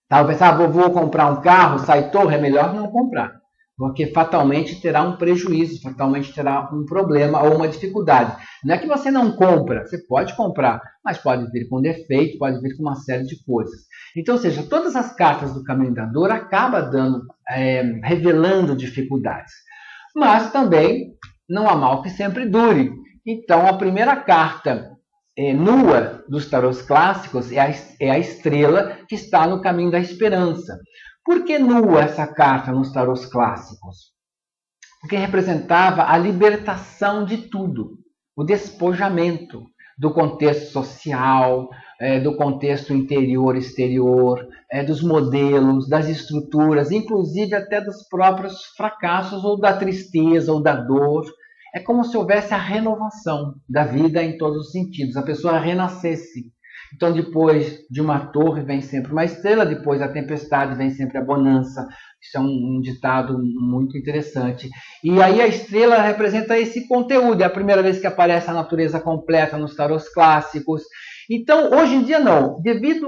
estava pensando, vou comprar um carro, sai torre, é melhor não comprar. Porque fatalmente terá um prejuízo, fatalmente terá um problema ou uma dificuldade. Não é que você não compra, você pode comprar, mas pode vir com defeito, pode vir com uma série de coisas. Então, ou seja, todas as cartas do caminho da dor acabam revelando dificuldades. Mas também não há mal que sempre dure. Então, a primeira carta nua dos tarôs clássicos é a estrela que está no caminho da esperança. Por que nua essa carta nos tarôs clássicos? porque representava a libertação de tudo, o despojamento do contexto social, do contexto interior, exterior, dos modelos, das estruturas, inclusive até dos próprios fracassos ou da tristeza ou da dor. É como se houvesse a renovação da vida em todos os sentidos, a pessoa renascesse. Então, depois de uma torre vem sempre uma estrela, depois da tempestade vem sempre a bonança. Isso é um ditado muito interessante. E aí a estrela representa esse conteúdo. É a primeira vez que aparece a natureza completa nos tarôs clássicos. Então, hoje em dia não. Devido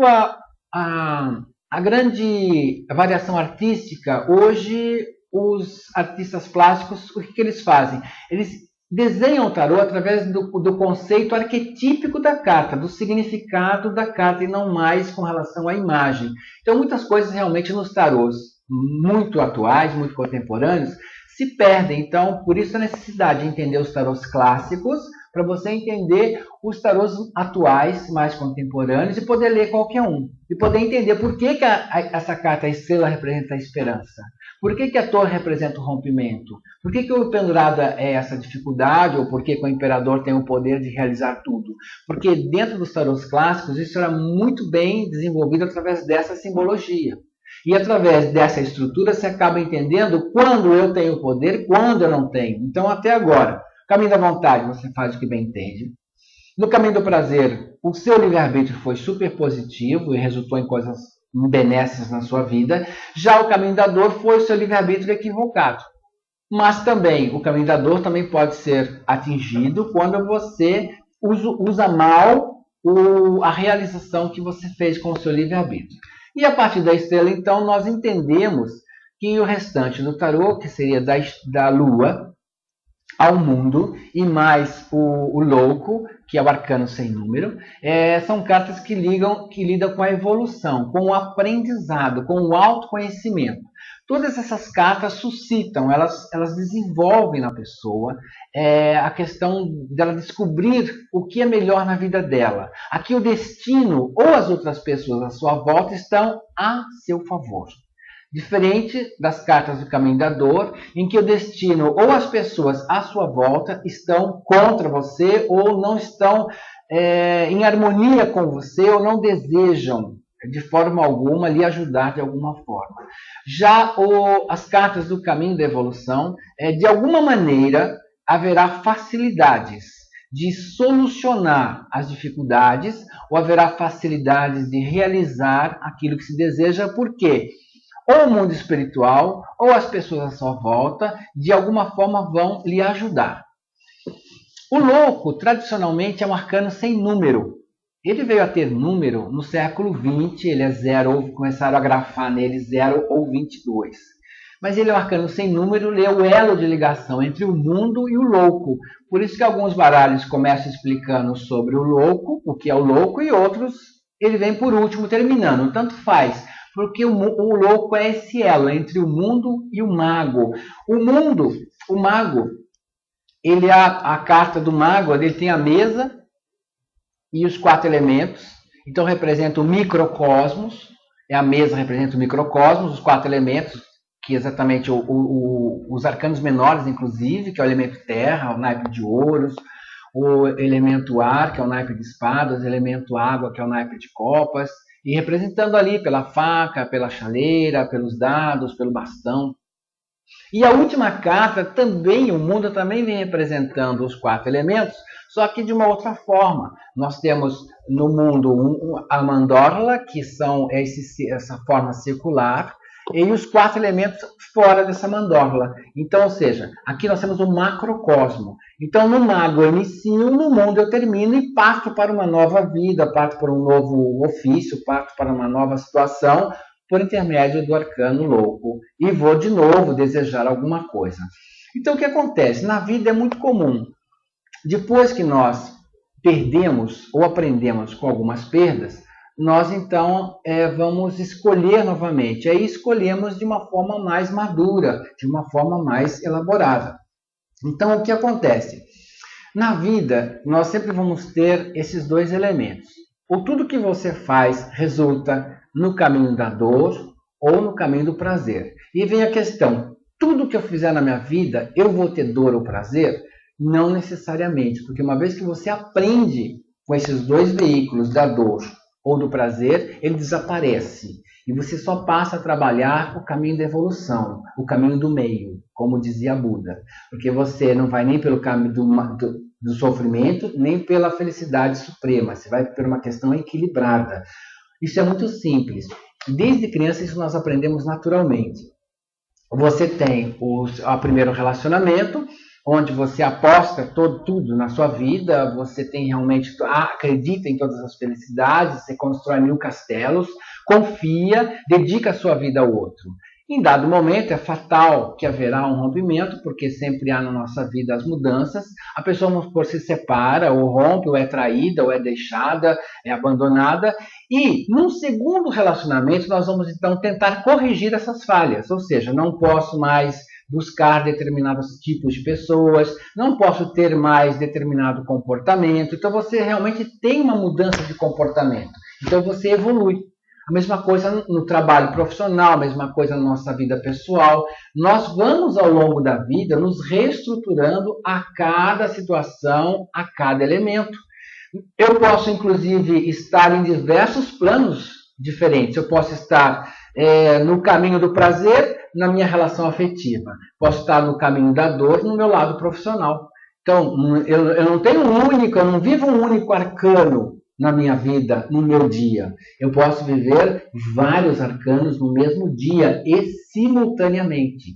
à grande variação artística, hoje os artistas plásticos, o que eles fazem? Eles desenham o tarô através do conceito arquetípico da carta, do significado da carta e não mais com relação à imagem. Então, muitas coisas realmente nos tarôs muito atuais, muito contemporâneos, se perdem. Então, por isso a necessidade de entender os tarôs clássicos, para você entender os tarôs atuais, mais contemporâneos, e poder ler qualquer um. E poder entender por que essa carta, a estrela, representa a esperança. Por que a torre representa o rompimento? Por que o pendurado é essa dificuldade? Ou por que o imperador tem o poder de realizar tudo? Porque dentro dos tarôs clássicos, isso era muito bem desenvolvido através dessa simbologia. E através dessa estrutura, você acaba entendendo quando eu tenho poder e quando eu não tenho. Então, até agora, caminho da vontade, você faz o que bem entende. No caminho do prazer, o seu livre-arbítrio foi super positivo e resultou em coisas benéficas na sua vida. Já o caminho da dor foi o seu livre-arbítrio equivocado. Mas também, o caminho da dor também pode ser atingido quando você usa mal a realização que você fez com o seu livre-arbítrio. E a partir da estrela, então, nós entendemos que o restante do tarô, que seria da lua ao mundo, e mais o louco, que é o arcano sem número, são cartas que lidam com a evolução, com o aprendizado, com o autoconhecimento. Todas essas cartas suscitam, elas desenvolvem na pessoa a questão dela descobrir o que é melhor na vida dela. Aqui o destino ou as outras pessoas à sua volta estão a seu favor. Diferente das cartas do caminho da dor, em que o destino ou as pessoas à sua volta estão contra você ou não estão em harmonia com você ou não desejam de forma alguma lhe ajudar de alguma forma. Já as cartas do caminho da evolução, de alguma maneira haverá facilidades de solucionar as dificuldades ou haverá facilidades de realizar aquilo que se deseja, porque ou o mundo espiritual, ou as pessoas à sua volta, de alguma forma vão lhe ajudar. O louco, tradicionalmente, é um arcano sem número. Ele veio a ter número no século XX, ele é 0, ou começaram a grafar nele 0 ou 22. Mas ele é um arcano sem número, ele é o elo de ligação entre o mundo e o louco. Por isso que alguns baralhos começam explicando sobre o louco, o que é o louco, e outros ele vem por último terminando. Tanto faz. Porque o louco é esse elo entre o mundo e o mago. O mago, ele a carta do mago, ele tem a mesa e os 4 elementos. Então representa o microcosmos. A mesa representa o microcosmos, os 4 elementos, que é exatamente os arcanos menores, inclusive, que é o elemento terra, o naipe de ouros, o elemento ar, que é o naipe de espadas, o elemento água, que é o naipe de copas. E representando ali pela faca, pela chaleira, pelos dados, pelo bastão. E a última carta, também, o mundo também vem representando os 4 elementos, só que de uma outra forma. Nós temos no mundo a mandorla, que são essa forma circular, e os 4 elementos fora dessa mandorla. Então, ou seja, aqui nós temos o macrocosmo. Então, no mago eu inicio, no mundo eu termino e parto para uma nova vida, parto para um novo ofício, parto para uma nova situação, por intermédio do arcano louco. E vou de novo desejar alguma coisa. Então, o que acontece? Na vida é muito comum. Depois que nós perdemos ou aprendemos com algumas perdas, nós então vamos escolher novamente. Aí escolhemos de uma forma mais madura, de uma forma mais elaborada. Então, o que acontece? Na vida, nós sempre vamos ter esses 2 elementos. Ou tudo que você faz resulta no caminho da dor ou no caminho do prazer. E vem a questão, tudo que eu fizer na minha vida, eu vou ter dor ou prazer? Não necessariamente, porque uma vez que você aprende com esses dois veículos, da dor ou do prazer, ele desaparece. E você só passa a trabalhar o caminho da evolução, o caminho do meio, como dizia Buda. Porque você não vai nem pelo caminho do sofrimento, nem pela felicidade suprema. Você vai por uma questão equilibrada. Isso é muito simples. Desde criança, isso nós aprendemos naturalmente. Você tem o primeiro relacionamento, onde você aposta tudo na sua vida, você tem realmente, acredita em todas as felicidades, você constrói 1000 castelos, confia, dedica a sua vida ao outro. Em dado momento é fatal que haverá um rompimento, porque sempre há na nossa vida as mudanças, a pessoa, vamos supor, se separa, ou rompe, ou é traída, ou é deixada, é abandonada, e num segundo relacionamento nós vamos então tentar corrigir essas falhas, ou seja, não posso mais buscar determinados tipos de pessoas, não posso ter mais determinado comportamento, então você realmente tem uma mudança de comportamento, então você evolui. A mesma coisa no trabalho profissional, a mesma coisa na nossa vida pessoal. Nós vamos, ao longo da vida, nos reestruturando a cada situação, a cada elemento. Eu posso, inclusive, estar em diversos planos diferentes. Eu posso estar no caminho do prazer, na minha relação afetiva. Posso estar no caminho da dor, no meu lado profissional. Então, eu não tenho eu não vivo um único arcano na minha vida, no meu dia. Eu posso viver vários arcanos no mesmo dia e simultaneamente.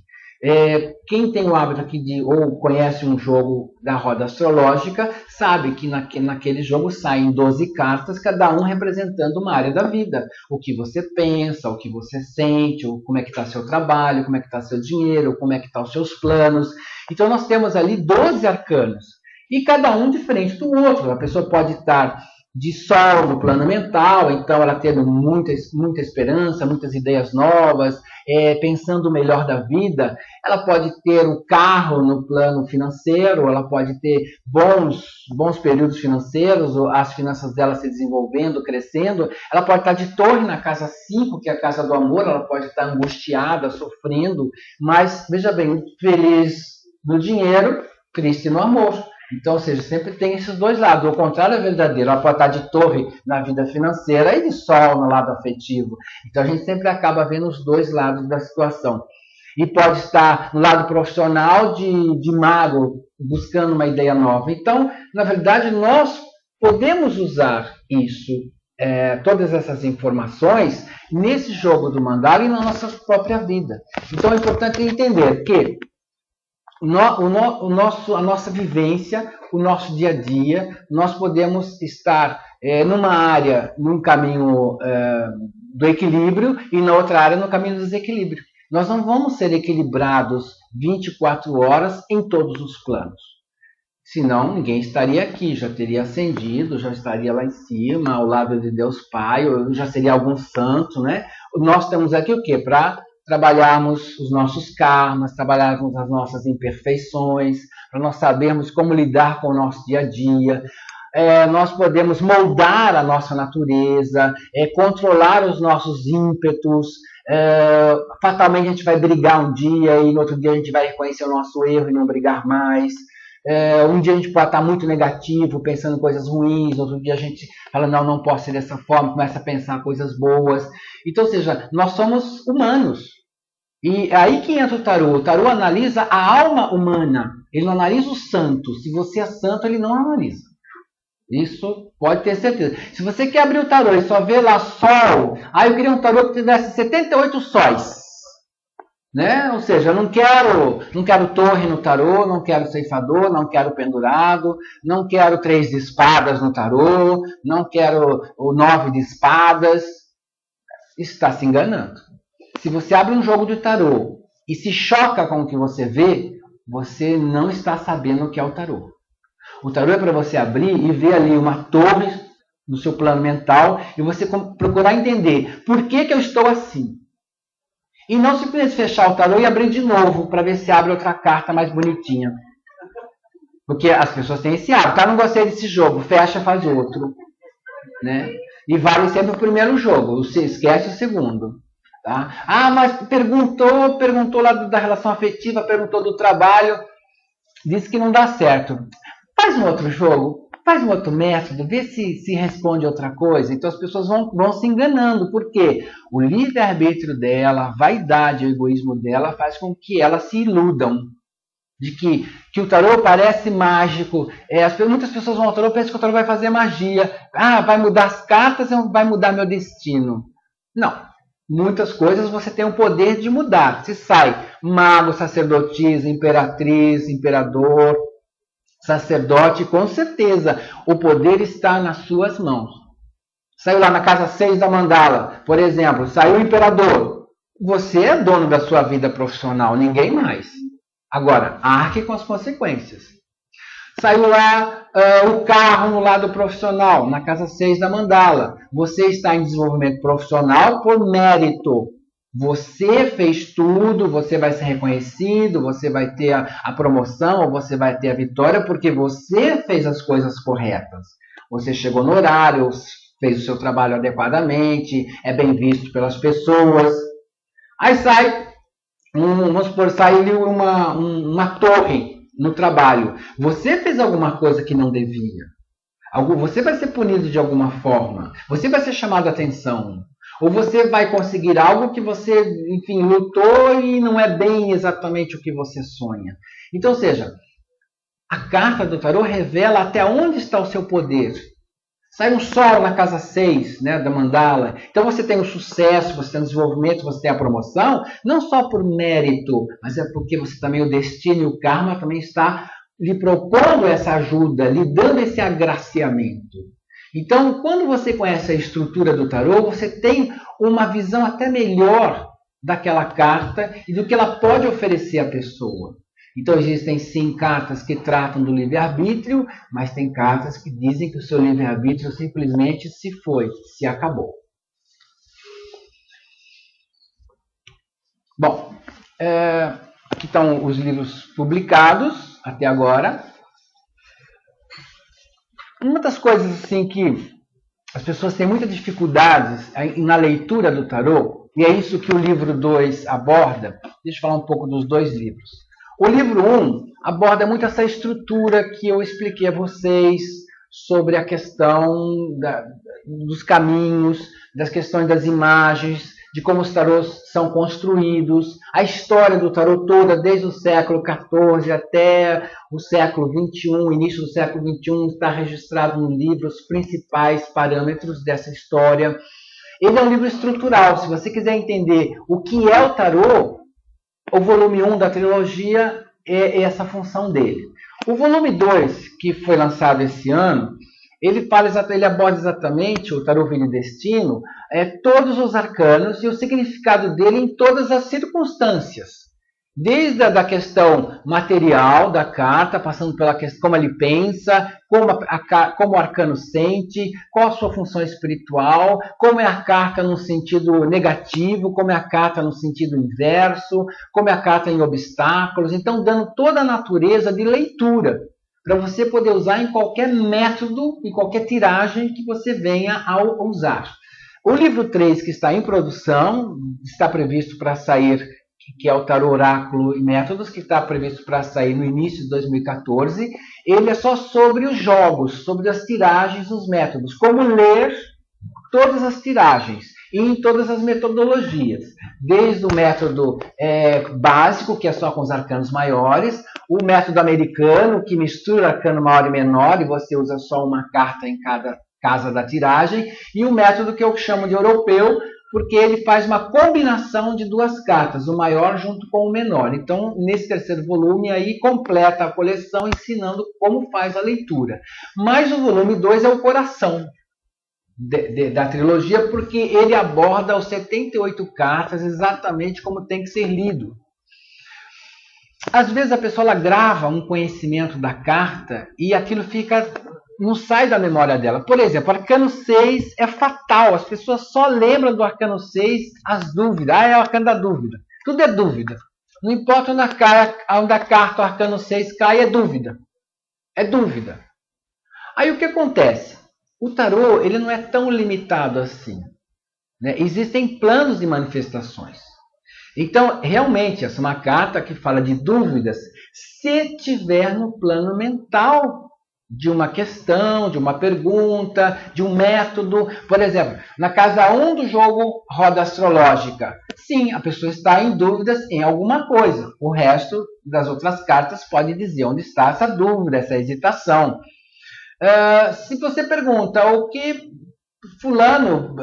Quem tem o hábito aqui ou conhece um jogo da roda astrológica, sabe que naquele jogo saem 12 cartas, cada um representando uma área da vida. O que você pensa, o que você sente, como é que está seu trabalho, como é que está seu dinheiro, como é que estão os seus planos. Então nós temos ali 12 arcanos. E cada um diferente do outro. A pessoa pode estar de sol no plano mental, então ela tendo muita esperança, muitas ideias novas, pensando o melhor da vida. Ela pode ter o carro no plano financeiro, ela pode ter bons períodos financeiros, as finanças dela se desenvolvendo, crescendo. Ela pode estar de torre na casa 5, que é a casa do amor, ela pode estar angustiada, sofrendo, mas, veja bem, feliz no dinheiro, triste no amor. Então, ou seja, sempre tem esses dois lados. O contrário é verdadeiro. Ela pode estar de torre na vida financeira e de sol no lado afetivo. Então, a gente sempre acaba vendo os dois lados da situação. E pode estar no lado profissional de mago, buscando uma ideia nova. Então, na verdade, nós podemos usar isso, todas essas informações, nesse jogo do mandala e na nossa própria vida. Então, é importante entender que a nossa vivência, o nosso dia a dia, nós podemos estar numa área, num caminho do equilíbrio e na outra área no caminho do desequilíbrio. Nós não vamos ser equilibrados 24 horas em todos os planos. Senão ninguém estaria aqui, já teria ascendido, já estaria lá em cima, ao lado de Deus Pai, ou já seria algum santo, né? Nós estamos aqui o quê? Para trabalharmos os nossos karmas, trabalharmos as nossas imperfeições, para nós sabermos como lidar com o nosso dia a dia. Nós podemos moldar a nossa natureza, controlar os nossos ímpetos. Fatalmente a gente vai brigar um dia e no outro dia a gente vai reconhecer o nosso erro e não brigar mais. Um dia a gente pode estar muito negativo, pensando em coisas ruins, no outro dia a gente fala, não posso ser dessa forma, começa a pensar coisas boas. Então, ou seja, nós somos humanos. E aí que entra o tarô. O tarô analisa a alma humana, ele não analisa o santo. Se você é santo, ele não analisa. Isso pode ter certeza. Se você quer abrir o tarô e só ver lá sol, eu queria um tarô que tivesse 78 sóis. Né? Ou seja, eu não quero torre no tarô, não quero ceifador, não quero pendurado, não quero 3 de espadas no tarô, não quero o 9 de espadas. Está se enganando. Se você abre um jogo de tarô e se choca com o que você vê, você não está sabendo o que é o tarô. O tarô é para você abrir e ver ali uma torre no seu plano mental e você procurar entender por que eu estou assim. E não simplesmente fechar o tarô e abrir de novo para ver se abre outra carta mais bonitinha. Porque as pessoas têm esse hábito. Não gostei desse jogo, fecha, faz outro. Né? E vale sempre o primeiro jogo, você esquece o segundo. Tá? Ah, mas perguntou lá da relação afetiva, perguntou do trabalho, disse que não dá certo. Faz um outro jogo, faz um outro método, vê se responde outra coisa. Então as pessoas vão se enganando, porque o livre-arbítrio dela, a vaidade, o egoísmo dela faz com que elas se iludam de que o tarô parece mágico. Muitas pessoas vão ao tarô e pensam que o tarô vai fazer magia. Ah, vai mudar as cartas, vai mudar meu destino. Não. Muitas coisas você tem o poder de mudar. Se sai mago, sacerdotisa, imperatriz, imperador, sacerdote, com certeza o poder está nas suas mãos. Saiu lá na casa 6 da mandala, por exemplo, saiu o imperador. Você é dono da sua vida profissional, ninguém mais. Agora, arque com as consequências. Saiu lá o carro no lado profissional, na casa 6 da mandala. Você está em desenvolvimento profissional por mérito. Você fez tudo, você vai ser reconhecido, você vai ter a promoção, ou você vai ter a vitória, porque você fez as coisas corretas. Você chegou no horário, fez o seu trabalho adequadamente, é bem visto pelas pessoas. Aí sai, vamos supor, saiu uma torre no trabalho. Você fez alguma coisa que não devia. Você vai ser punido de alguma forma. Você vai ser chamado a atenção. Ou você vai conseguir algo que você, enfim, lutou e não é bem exatamente o que você sonha. Então, ou seja, a carta do tarô revela até onde está o seu poder. Sai um sol na casa 6, né, da mandala. Então você tem o sucesso, você tem o desenvolvimento, você tem a promoção, não só por mérito, mas é porque você também, o destino e o karma também está lhe propondo essa ajuda, lhe dando esse agraciamento. Então, quando você conhece a estrutura do tarô, você tem uma visão até melhor daquela carta e do que ela pode oferecer à pessoa. Então, existem sim cartas que tratam do livre-arbítrio, mas tem cartas que dizem que o seu livre-arbítrio simplesmente se foi, se acabou. Bom, aqui estão os livros publicados até agora. Uma das coisas assim que as pessoas têm muita dificuldade na leitura do tarô, e é isso que o livro 2 aborda. Deixa eu falar um pouco dos dois livros. O livro 1 aborda muito essa estrutura que eu expliquei a vocês sobre a questão dos caminhos, das questões das imagens, de como os tarôs são construídos, a história do tarô toda, desde o século XIV até o século XXI, início do século XXI, está registrado no livro os principais parâmetros dessa história. Ele é um livro estrutural. Se você quiser entender o que é o tarô, o volume 1 da trilogia é essa função dele. O volume 2, que foi lançado esse ano, ele aborda exatamente o tarô Vida e Destino, todos os arcanos e o significado dele em todas as circunstâncias. Desde a questão material da carta, passando pela questão como ele pensa, como o arcano sente, qual a sua função espiritual, como é a carta no sentido negativo, como é a carta no sentido inverso, como é a carta em obstáculos. Então, dando toda a natureza de leitura, para você poder usar em qualquer método, em qualquer tiragem que você venha a usar. O livro 3, que está em produção, está previsto para sair, que é o Tarô Oráculo e Métodos, que está previsto para sair no início de 2014. Ele é só sobre os jogos, sobre as tiragens, os métodos. Como ler todas as tiragens e em todas as metodologias. Desde o método básico, que é só com os arcanos maiores, o método americano, que mistura arcano maior e menor, e você usa só uma carta em cada casa da tiragem, e o método que eu chamo de europeu, porque ele faz uma combinação de duas cartas, o maior junto com o menor. Então, nesse terceiro volume, aí completa a coleção ensinando como faz a leitura. Mas o volume 2 é o coração da trilogia, porque ele aborda os 78 cartas exatamente como tem que ser lido. Às vezes a pessoa grava um conhecimento da carta e aquilo não sai da memória dela. Por exemplo, arcano 6 é fatal. As pessoas só lembram do arcano 6 as dúvidas. É o arcano da dúvida. Tudo é dúvida. Não importa onde a carta, o arcano 6 cai, é dúvida. É dúvida. Aí o que acontece? O tarô ele não é tão limitado assim. né? Existem planos de manifestações. Então, realmente, essa é uma carta que fala de dúvidas, se tiver no plano mental de uma questão, de uma pergunta, de um método. Por exemplo, na casa 1 do jogo Roda Astrológica, sim, a pessoa está em dúvidas em alguma coisa. O resto das outras cartas pode dizer onde está essa dúvida, essa hesitação. Se você pergunta o que fulano,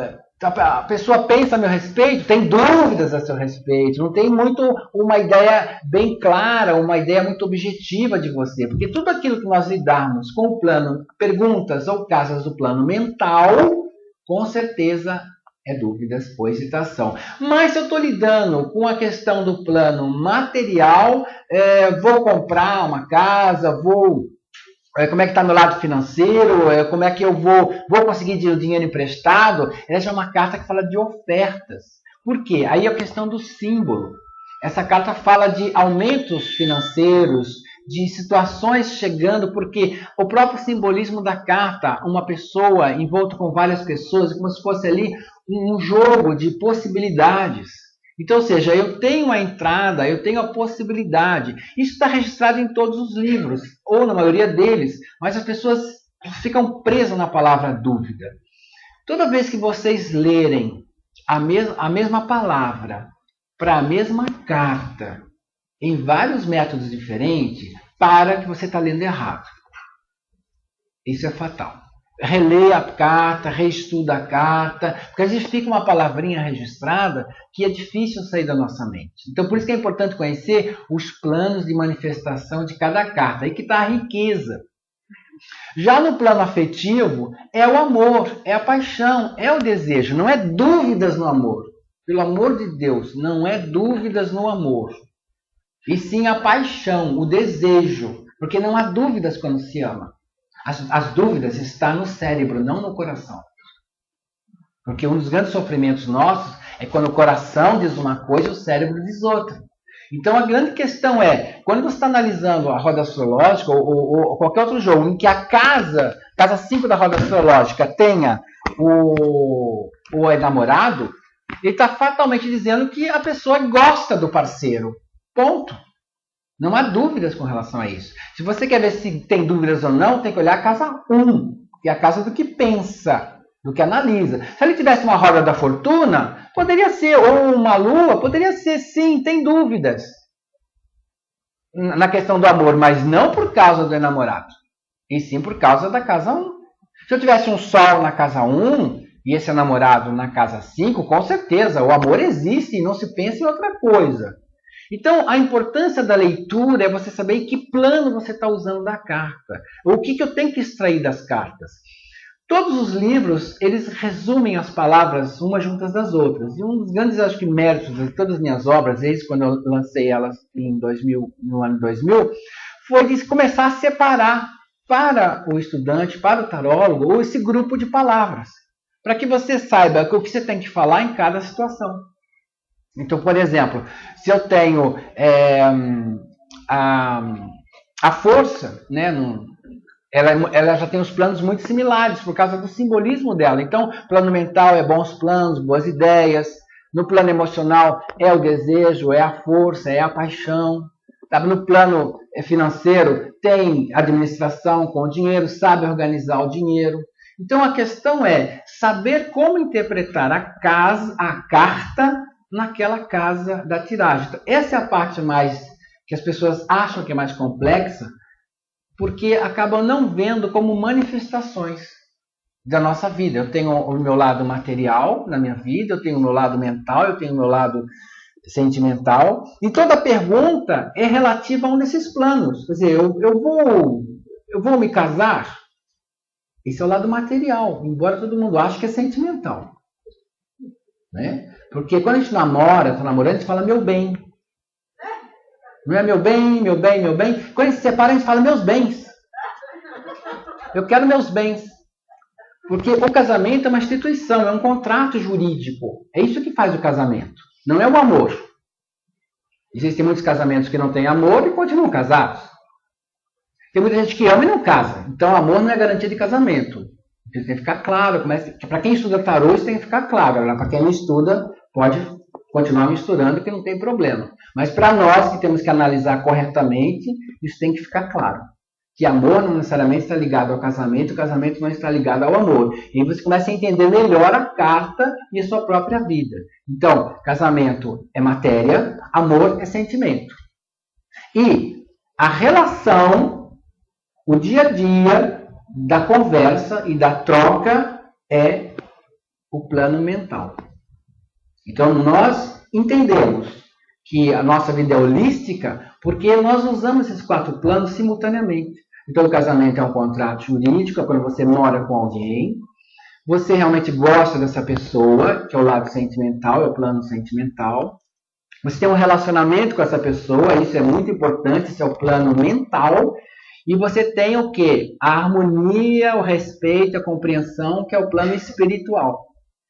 a pessoa pensa a meu respeito, tem dúvidas a seu respeito, não tem muito uma ideia bem clara, uma ideia muito objetiva de você, porque tudo aquilo que nós lidarmos com o plano, perguntas ou casos do plano mental, com certeza é dúvidas ou hesitação. Mas se eu estou lidando com a questão do plano material, vou comprar uma casa, como é que está meu lado financeiro, como é que eu vou conseguir o dinheiro emprestado. Essa é uma carta que fala de ofertas. Por quê? Aí é a questão do símbolo. Essa carta fala de aumentos financeiros, de situações chegando, porque o próprio simbolismo da carta, uma pessoa envolta com várias pessoas, como se fosse ali um jogo de possibilidades. Então, ou seja, eu tenho a entrada, eu tenho a possibilidade. Isso está registrado em todos os livros, ou na maioria deles, mas as pessoas ficam presas na palavra dúvida. Toda vez que vocês lerem a mesma palavra para a mesma carta, em vários métodos diferentes, para que você está lendo errado. Isso é fatal. Releia a carta, reestuda a carta, porque às vezes fica uma palavrinha registrada que é difícil sair da nossa mente. Então, por isso que é importante conhecer os planos de manifestação de cada carta, aí que está a riqueza. Já no plano afetivo, é o amor, é a paixão, é o desejo, não é dúvidas no amor. Pelo amor de Deus, não é dúvidas no amor. E sim a paixão, o desejo, porque não há dúvidas quando se ama. As dúvidas estão no cérebro, não no coração. Porque um dos grandes sofrimentos nossos é quando o coração diz uma coisa e o cérebro diz outra. Então a grande questão é, quando você está analisando a roda astrológica ou qualquer outro jogo em que a casa 5 da roda astrológica tenha o namorado, ele está fatalmente dizendo que a pessoa gosta do parceiro. Ponto. Não há dúvidas com relação a isso. Se você quer ver se tem dúvidas ou não, tem que olhar a casa 1, que é a casa do que pensa, do que analisa. Se ele tivesse uma roda da fortuna, poderia ser, ou uma lua, poderia ser, sim, tem dúvidas na questão do amor, mas não por causa do namorado, e sim por causa da casa 1. Se eu tivesse um sol na casa 1 e esse namorado na casa 5, com certeza, o amor existe e não se pensa em outra coisa. Então, a importância da leitura é você saber em que plano você está usando da carta. O que eu tenho que extrair das cartas. Todos os livros, eles resumem as palavras umas juntas das outras. E um dos grandes, acho que, méritos de todas as minhas obras, desde quando eu lancei elas no ano 2000, foi de começar a separar para o estudante, para o tarólogo, esse grupo de palavras. Para que você saiba o que você tem que falar em cada situação. Então, por exemplo, se eu tenho a força, né, ela já tem os planos muito similares por causa do simbolismo dela. Então, plano mental é bons planos, boas ideias. No plano emocional é o desejo, é a força, é a paixão. Sabe? No plano financeiro tem administração com o dinheiro, sabe organizar o dinheiro. Então, a questão é saber como interpretar a carta naquela casa da tiragem. Então, essa é a parte mais que as pessoas acham que é mais complexa, porque acabam não vendo como manifestações da nossa vida. Eu tenho o meu lado material na minha vida, eu tenho o meu lado mental, eu tenho o meu lado sentimental, e toda pergunta é relativa a um desses planos. Quer dizer, eu vou me casar? Esse é o lado material, embora todo mundo ache que é sentimental. Né? Porque quando a gente namora, está namorando, a gente fala meu bem. Não é meu bem, meu bem, meu bem. Quando a gente se separa, a gente fala meus bens. Eu quero meus bens. Porque o casamento é uma instituição, é um contrato jurídico. É isso que faz o casamento. Não é o amor. Existem muitos casamentos que não têm amor e continuam casados. Tem muita gente que ama e não casa. Então, amor não é garantia de casamento. Isso tem que ficar claro. Para quem estuda tarô, isso tem que ficar claro. Para quem não estuda, pode continuar misturando, que não tem problema. Mas para nós que temos que analisar corretamente, isso tem que ficar claro. Que amor não necessariamente está ligado ao casamento, o casamento não está ligado ao amor. E aí você começa a entender melhor a carta e a sua própria vida. Então, casamento é matéria, amor é sentimento. E a relação, o dia a dia da conversa e da troca é o plano mental. Então, nós entendemos que a nossa vida é holística porque nós usamos esses 4 planos simultaneamente. Então, o casamento é um contrato jurídico, é quando você mora com alguém, você realmente gosta dessa pessoa, que é o lado sentimental, é o plano sentimental. Você tem um relacionamento com essa pessoa, isso é muito importante, isso é o plano mental. E você tem o quê? A harmonia, o respeito, a compreensão, que é o plano espiritual.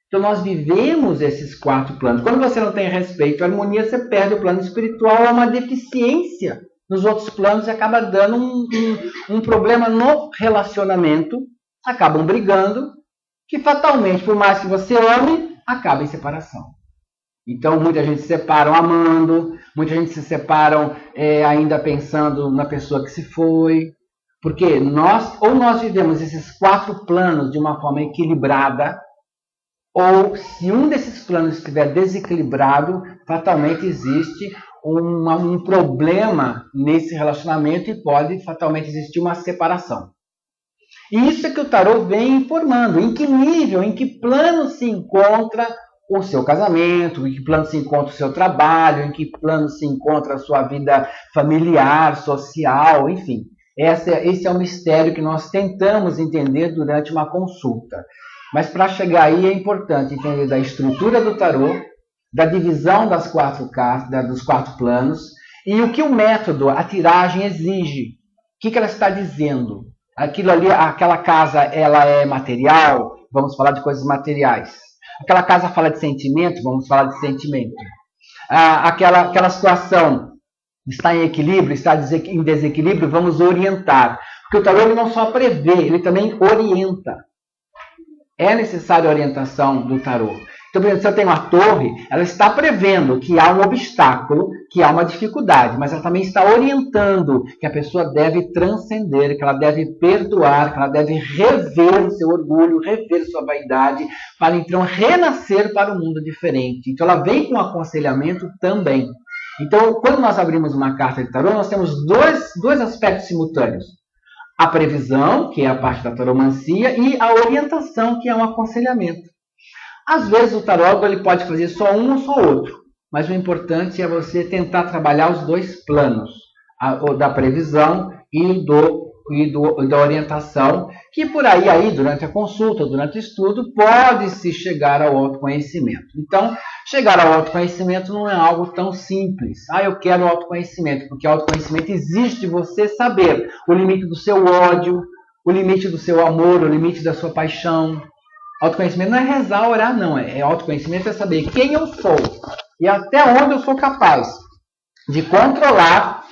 Então, nós vivemos esses 4 planos. Quando você não tem respeito à harmonia, você perde o plano espiritual, é uma deficiência nos outros planos e acaba dando um problema no relacionamento. Acabam brigando, que fatalmente, por mais que você ame, acaba em separação. Então, muita gente se separa amando, muita gente se separa ainda pensando na pessoa que se foi. Porque nós vivemos esses 4 planos de uma forma equilibrada, ou se um desses planos estiver desequilibrado, fatalmente existe um problema nesse relacionamento e pode fatalmente existir uma separação. E isso é que o tarô vem informando. Em que nível, em que plano se encontra o seu casamento, em que plano se encontra o seu trabalho, em que plano se encontra a sua vida familiar, social, enfim. Esse é o mistério que nós tentamos entender durante uma consulta. Mas para chegar aí é importante entender da estrutura do tarô, da divisão das 4 cartas, dos 4 planos, e o que o método, a tiragem exige. O que ela está dizendo? Aquilo ali, aquela casa, ela é material? Vamos falar de coisas materiais. Aquela casa fala de sentimento? Vamos falar de sentimento. Aquela situação está em equilíbrio, está em desequilíbrio? Vamos orientar. Porque o tarô ele não só prevê, ele também orienta. É necessária a orientação do tarô. Então, por exemplo, se eu tenho uma torre, ela está prevendo que há um obstáculo, que há uma dificuldade, mas ela também está orientando que a pessoa deve transcender, que ela deve perdoar, que ela deve rever o seu orgulho, rever sua vaidade, para então renascer para um mundo diferente. Então, ela vem com aconselhamento também. Então, quando nós abrimos uma carta de tarô, nós temos dois aspectos simultâneos. A previsão, que é a parte da taromancia, e a orientação, que é um aconselhamento. Às vezes o tarólogo ele pode fazer só um ou só outro, mas o importante é você tentar trabalhar os 2 planos, o da previsão e da orientação, que por aí, durante a consulta, durante o estudo, pode-se chegar ao autoconhecimento. Então, chegar ao autoconhecimento não é algo tão simples. Eu quero autoconhecimento, porque o autoconhecimento exige de você saber o limite do seu ódio, o limite do seu amor, o limite da sua paixão. Autoconhecimento não é rezar, orar, não. Autoconhecimento é saber quem eu sou e até onde eu sou capaz de controlar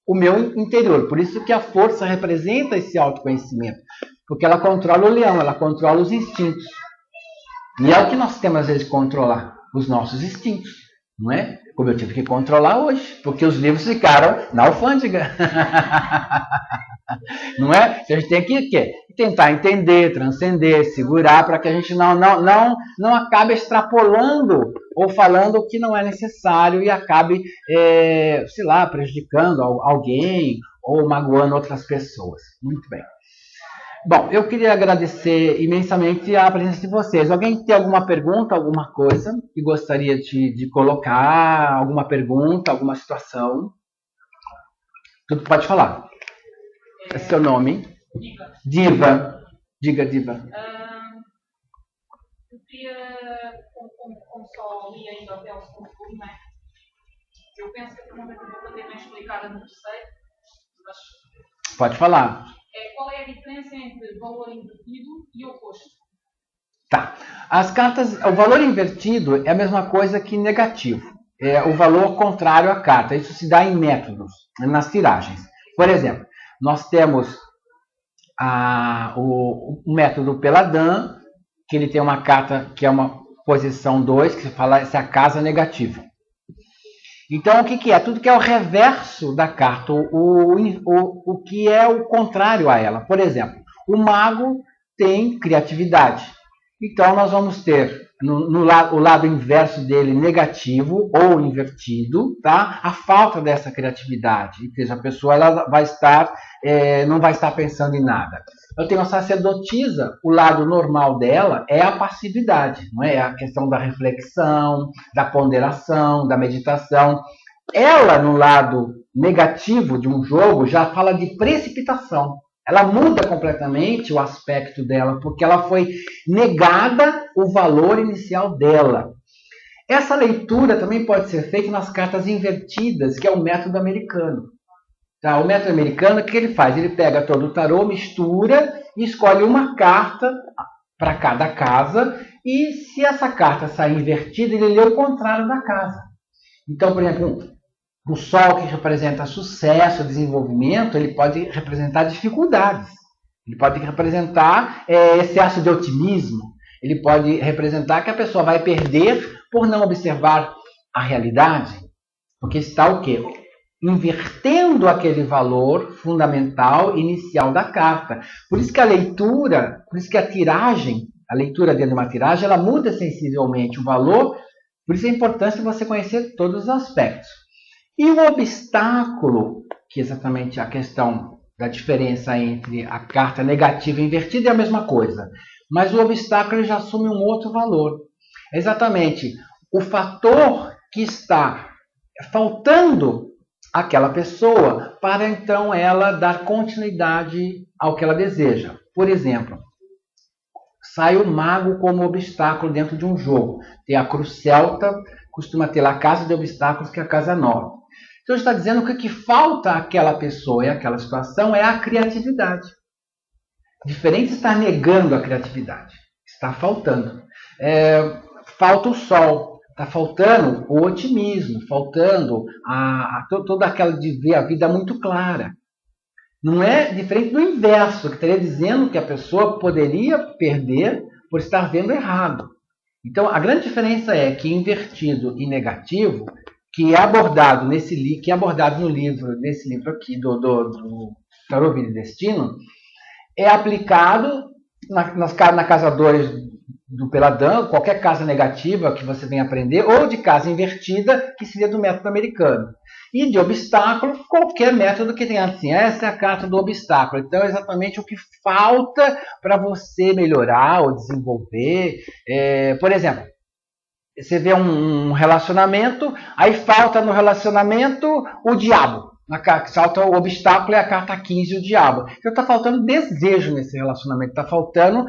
o meu interior. Por isso que a força representa esse autoconhecimento. Porque ela controla o leão, ela controla os instintos. E é o que nós temos, às vezes, de controlar, os nossos instintos. Não é? Como eu tive que controlar hoje, porque os livros ficaram na alfândega. Não é? A gente tem que tentar entender, transcender, segurar, para que a gente não acabe extrapolando ou falando o que não é necessário e acabe, prejudicando alguém ou magoando outras pessoas. Muito bem. Bom, eu queria agradecer imensamente a presença de vocês. Alguém tem alguma pergunta, alguma coisa que gostaria de colocar? Alguma pergunta, alguma situação? Tudo pode falar. É seu nome? Diva. Diga, Diva. Eu queria, como só li ainda até o segundo volume, não é? Eu penso que a pergunta que eu vou fazer bem explicada no terceiro, mas... Pode falar. Qual é a diferença entre valor invertido e oposto? Tá. As cartas, o valor invertido é a mesma coisa que negativo. É o valor contrário à carta. Isso se dá em métodos, nas tiragens. Por exemplo, nós temos o método Peladan, que ele tem uma carta que é uma posição 2, que se fala essa é a casa negativa. Então, o que é? Tudo que é o reverso da carta, o que é o contrário a ela. Por exemplo, o mago tem criatividade. Então, nós vamos ter o lado inverso dele negativo ou invertido, tá? A falta dessa criatividade. Ou seja, a pessoa ela vai estar, não vai estar pensando em nada. Eu tenho a sacerdotisa, o lado normal dela é a passividade, não é? A questão da reflexão, da ponderação, da meditação. Ela, no lado negativo de um jogo, já fala de precipitação. Ela muda completamente o aspecto dela, porque ela foi negada o valor inicial dela. Essa leitura também pode ser feita nas cartas invertidas, que é o método americano. Tá? O método americano, o que ele faz? Ele pega todo o tarô, mistura e escolhe uma carta para cada casa, e se essa carta sair invertida, ele lê o contrário da casa. Então, por exemplo, o sol, que representa sucesso, desenvolvimento, ele pode representar dificuldades. Ele pode representar excesso de otimismo. Ele pode representar que a pessoa vai perder por não observar a realidade. Porque está o quê? Invertendo aquele valor fundamental inicial da carta. Por isso que a leitura, por isso que a tiragem, a leitura dentro de uma tiragem, ela muda sensivelmente o valor. Por isso a importância de você conhecer todos os aspectos. E o obstáculo, que é exatamente a questão da diferença entre a carta negativa e invertida, é a mesma coisa. Mas o obstáculo ele já assume um outro valor. É exatamente o fator que está faltando àquela pessoa para então ela dar continuidade ao que ela deseja. Por exemplo, sai o mago como obstáculo dentro de um jogo. Tem a cruz celta, costuma ter lá a casa de obstáculos, que é a casa 9. Então, está dizendo que o que falta àquela pessoa e àquela situação é a criatividade. Diferente de estar negando a criatividade. Está faltando. Falta o sol. Está faltando o otimismo. Faltando toda aquela de ver a vida muito clara. Não é diferente do inverso, que estaria dizendo que a pessoa poderia perder por estar vendo errado. Então, a grande diferença é que invertido e negativo, que é abordado no livro, nesse livro aqui do Tarô Vida e Destino, é aplicado na casa 2 do Peladan, qualquer casa negativa que você venha aprender, ou de casa invertida, que seria do método americano. E de obstáculo, qualquer método que tenha assim. Essa é a carta do obstáculo. Então, é exatamente o que falta para você melhorar ou desenvolver. Por exemplo, você vê um relacionamento, aí falta no relacionamento o diabo. Falta o obstáculo, é a carta 15, o diabo. Então está faltando desejo nesse relacionamento, está faltando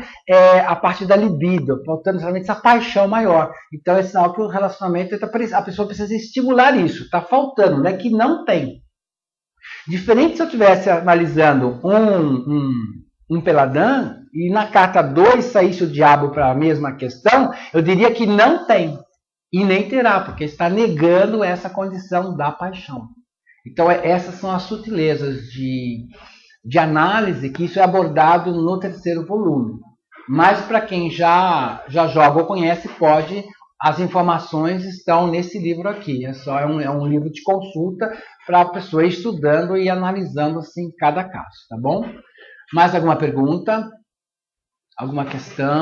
a parte da libido, faltando exatamente essa paixão maior. Então é sinal que o relacionamento, a pessoa precisa estimular isso, está faltando, não é que não tem. Diferente se eu estivesse analisando um Peladan, e na carta 2 saísse o diabo para a mesma questão, eu diria que não tem, e nem terá, porque está negando essa condição da paixão. Então, essas são as sutilezas de análise, que isso é abordado no 3º volume. Mas, para quem já joga ou conhece, as informações estão nesse livro aqui. É um livro de consulta para a pessoa ir estudando e analisando assim, cada caso, tá bom? Mais alguma pergunta? Alguma questão?